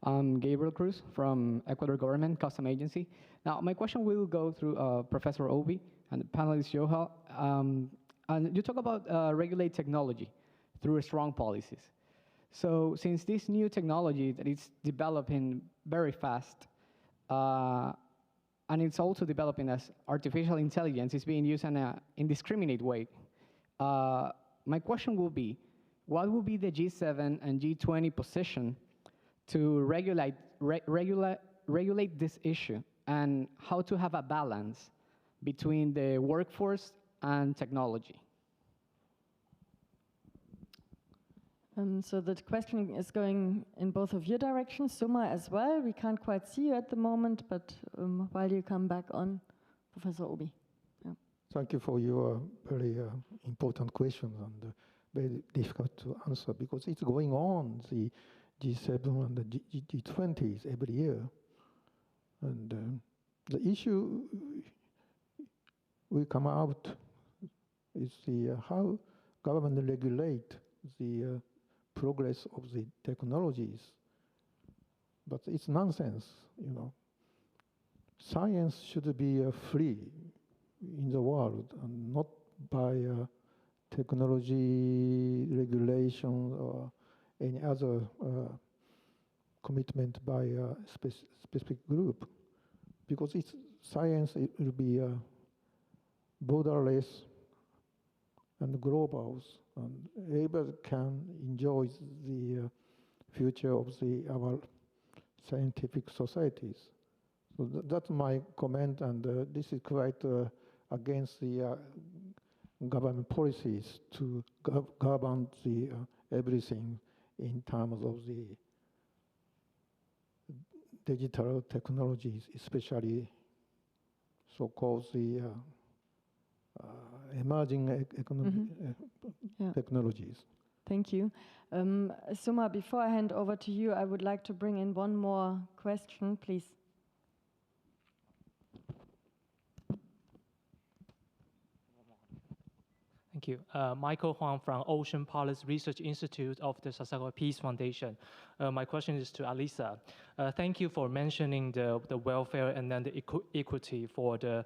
I'm Gabriel Cruz from Ecuador Government Custom Agency. Now, my question will go through Professor Obi and panelist Joha. And you talk about regulate technology through strong policies. So since this new technology that is developing very fast, and it's also developing as artificial intelligence is being used in an indiscriminate way, my question will be, what will be the G7 and G20 position to regulate this issue, and how to have a balance between the workforce and technology? So the question is going in both of your directions, Suma as well. We can't quite see you at the moment, but while you come back on, Professor Obi. Yeah. Thank you for your very important question and very difficult to answer because it's going on, the G7 and the G20s every year. And the issue we come out is the how government regulate the progress of the technologies. But it's nonsense, you know. Science should be free in the world and not by technology regulation or any other commitment by a specific group. Because it's science, it will be borderless and global, and everybody can enjoy the future of our scientific societies. So that's my comment, and this is quite against the government policies to govern the everything in terms of the digital technologies, especially so-called the emerging technologies. Thank you. Suma, before I hand over to you, I would like to bring in one more question, please. Thank you. Michael Huang from Ocean Policy Research Institute of the Sasakawa Peace Foundation. My question is to Alisa. Thank you for mentioning the welfare and then the equity for the,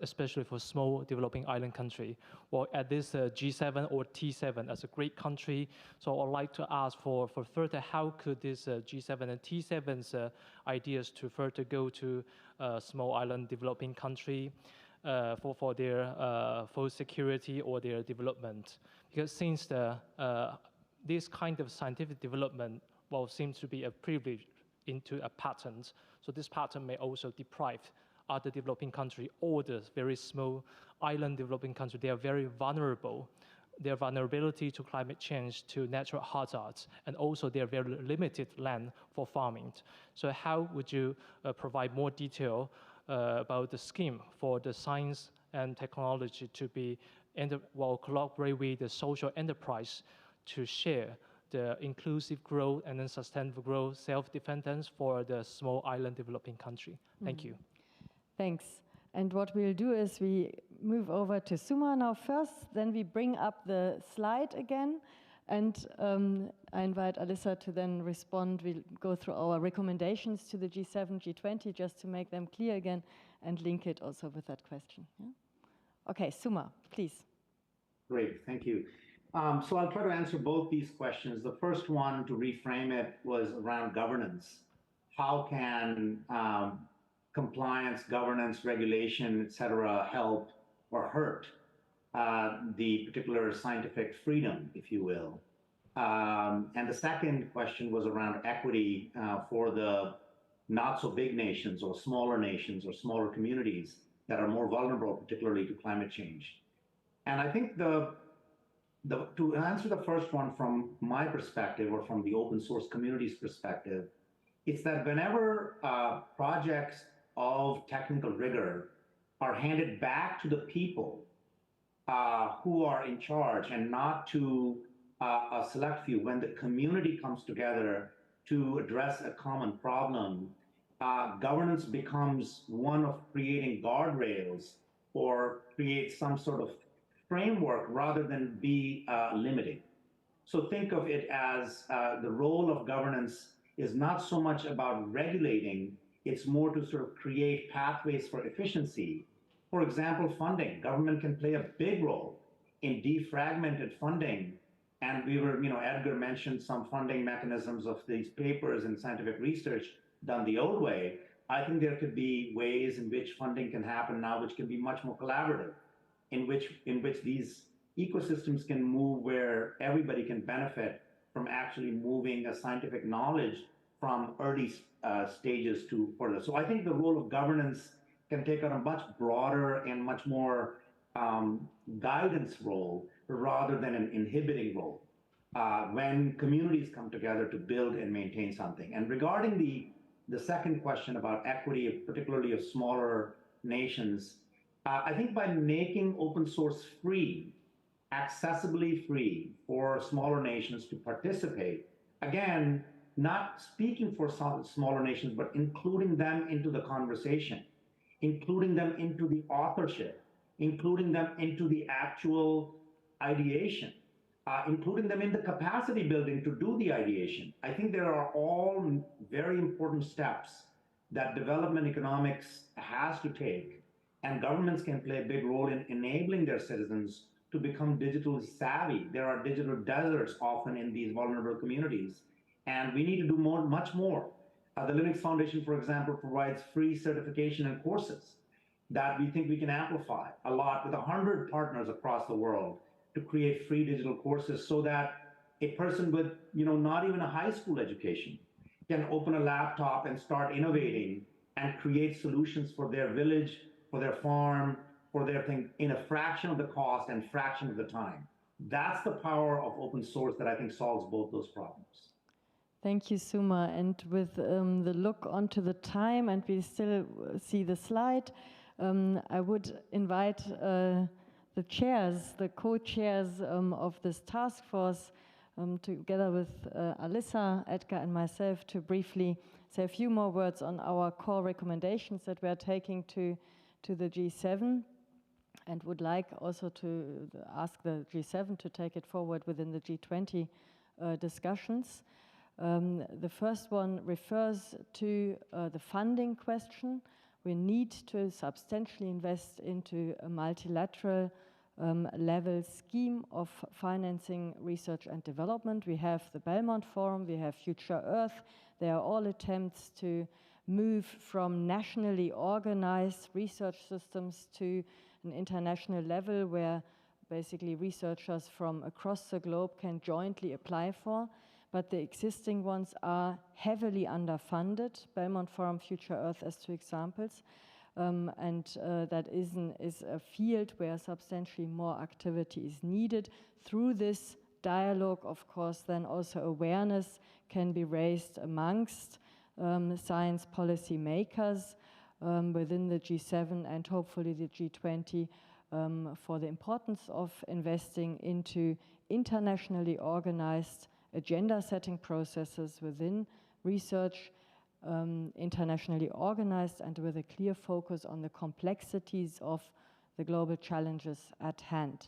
especially for small developing island country. Well, at this G7 or T7 as a great country, so I'd like to ask for further, how could this G7 and T7's ideas to further go to small island developing country for their food security or their development? Because since this kind of scientific development, well, seems to be a privilege into a pattern, so this pattern may also deprive other developing country or the very small island developing country. They are very vulnerable. Their vulnerability to climate change, to natural hazards, and also their very limited land for farming. So how would you provide more detail about the scheme for the science and technology to be, collaborate with the social enterprise to share the inclusive growth and then sustainable growth, self-dependence for the small island developing country? Thank you. Thanks. And what we'll do is we move over to Suma now first, then we bring up the slide again, and I invite Alisa to then respond. We'll go through our recommendations to the G7, G20, just to make them clear again, and link it also with that question. Yeah? Okay, Suma, please. Great, thank you. So I'll try to answer both these questions. The first one, to reframe it, was around governance. How can compliance, governance, regulation, et cetera, help or hurt the particular scientific freedom, if you will? And the second question was around equity for the not so big nations or smaller communities that are more vulnerable, particularly to climate change. And I think to answer the first one from my perspective or from the open source community's perspective, it's that whenever projects of technical rigor are handed back to the people who are in charge and not to a select few, when the community comes together to address a common problem, governance becomes one of creating guardrails or create some sort of framework rather than be limiting. So think of it as the role of governance is not so much about regulating, it's more to sort of create pathways for efficiency. For example, funding. Government can play a big role in defragmented funding. And Edgar mentioned some funding mechanisms of these papers and scientific research done the old way. I think there could be ways in which funding can happen now, which can be much more collaborative, in which these ecosystems can move where everybody can benefit from actually moving a scientific knowledge from early stages to further. So I think the role of governance can take on a much broader and much more guidance role rather than an inhibiting role when communities come together to build and maintain something. And regarding the second question about equity, particularly of smaller nations, I think by making open source free, accessibly free for smaller nations to participate, again, not speaking for smaller nations, but including them into the conversation, including them into the authorship, including them into the actual ideation, including them in the capacity building to do the ideation. I think there are all very important steps that development economics has to take, and governments can play a big role in enabling their citizens to become digitally savvy. There are digital deserts often in these vulnerable communities, and we need to do much more. The Linux Foundation, for example, provides free certification and courses that we think we can amplify a lot with 100 partners across the world to create free digital courses so that a person with not even a high school education can open a laptop and start innovating and create solutions for their village, for their farm, for their thing in a fraction of the cost and fraction of the time. That's the power of open source that I think solves both those problems. Thank you, Suma. And with the look onto the time, and we still see the slide, I would invite the chairs, the co-chairs of this task force, together with Alyssa, Edgar, and myself, to briefly say a few more words on our core recommendations that we are taking to the G7, and would like also to ask the G7 to take it forward within the G20 discussions. The first one refers to the funding question. We need to substantially invest into a multilateral level scheme of financing research and development. We have the Belmont Forum, we have Future Earth. They are all attempts to move from nationally organized research systems to an international level where basically researchers from across the globe can jointly apply for. But the existing ones are heavily underfunded, Belmont Forum, Future Earth as two examples. That is a field where substantially more activity is needed. Through this dialogue, of course, then also awareness can be raised amongst science policy makers within the G7 and hopefully the G20 for the importance of investing into internationally organized agenda setting processes within research, internationally organized and with a clear focus on the complexities of the global challenges at hand.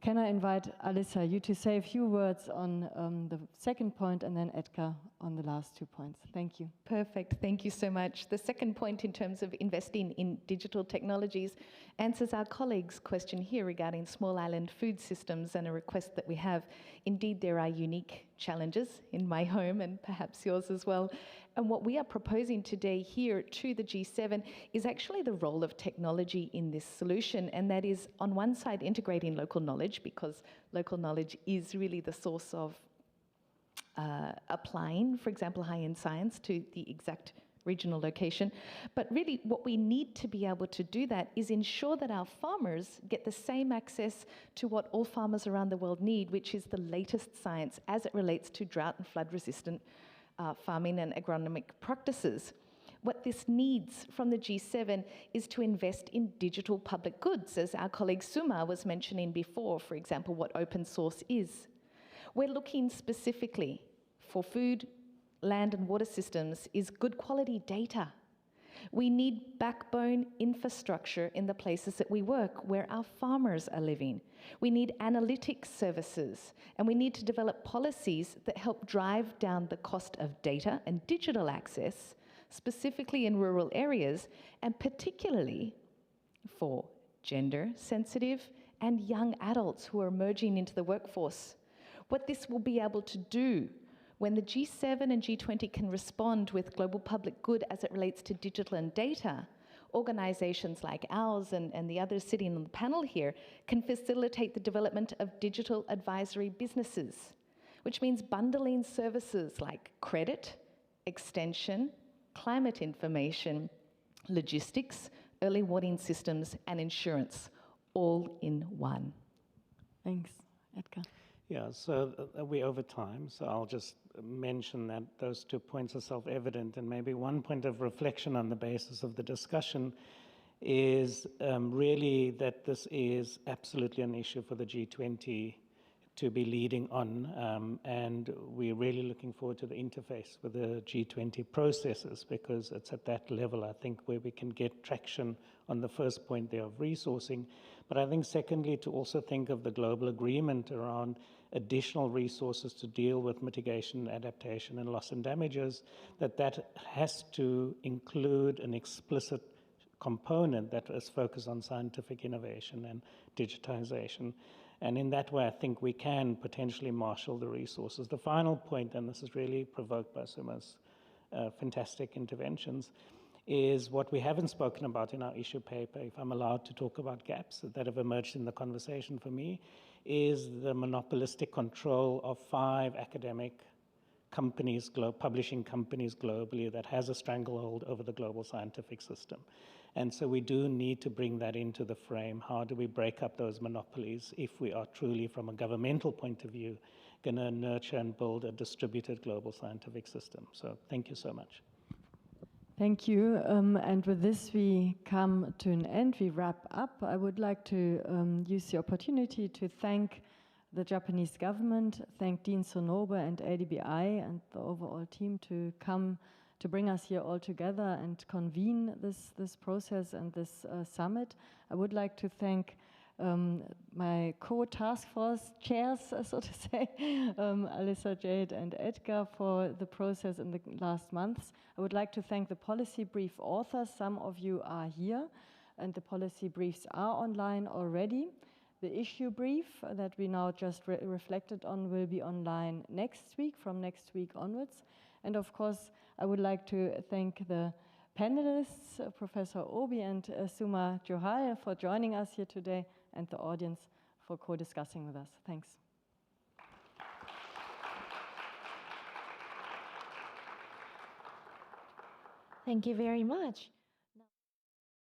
Can I invite Alyssa, you to say a few words on the second point, and then Edgar on the last 2 points. Thank you. Perfect. Thank you so much. The second point in terms of investing in digital technologies answers our colleague's question here regarding small island food systems and a request that we have. Indeed, there are unique challenges in my home and perhaps yours as well. And what we are proposing today here to the G7 is actually the role of technology in this solution. And that is, on one side, integrating local knowledge, because local knowledge is really the source of applying, for example, high-end science to the exact regional location. But really what we need to be able to do that is ensure that our farmers get the same access to what all farmers around the world need, which is the latest science as it relates to drought and flood resistant farming and agronomic practices. What this needs from the G7 is to invest in digital public goods, as our colleague Suma was mentioning before, for example, what open source is. We're looking specifically for food, land and water systems is good quality data. We need backbone infrastructure in the places that we work, where our farmers are living. We need analytics services, and we need to develop policies that help drive down the cost of data and digital access, specifically in rural areas, and particularly for gender sensitive and young adults who are emerging into the workforce. What this will be able to do when the G7 and G20 can respond with global public good as it relates to digital and data, organizations like ours and the others sitting on the panel here can facilitate the development of digital advisory businesses, which means bundling services like credit, extension, climate information, logistics, early warning systems, and insurance, all in one. Thanks. Edgar. Yeah, so we're over time, so I'll just mention that those 2 points are self-evident, and maybe one point of reflection on the basis of the discussion is really that this is absolutely an issue for the G20 to be leading on, and we're really looking forward to the interface with the G20 processes, because it's at that level, I think, where we can get traction on the first point there of resourcing. But I think secondly, to also think of the global agreement around additional resources to deal with mitigation, adaptation, and loss and damages, that has to include an explicit component that is focused on scientific innovation and digitization. And in that way, I think we can potentially marshal the resources. The final point, and this is really provoked by Suma's fantastic interventions, is what we haven't spoken about in our issue paper, if I'm allowed to talk about gaps that have emerged in the conversation for me, is the monopolistic control of 5 academic companies, publishing companies globally, that has a stranglehold over the global scientific system. And so we do need to bring that into the frame. How do we break up those monopolies if we are truly, from a governmental point of view, going to nurture and build a distributed global scientific system? So thank you so much. Thank you. And with this, we come to an end. We wrap up. I would like to use the opportunity to thank the Japanese government, thank Dean Sonobe and ADBI and the overall team to come to bring us here all together and convene this process and this summit. I would like to thank my co-task force chairs, so to say, Alyssa, Jade, and Edgar, for the process in the last months. I would like to thank the policy brief authors. Some of you are here, and the policy briefs are online already. The issue brief that we now just reflected on will be online next week, from next week onwards. And of course, I would like to thank the panelists, Professor Obi and Suma Johar, for joining us here today, and the audience for co-discussing with us. Thanks. Thank you very much.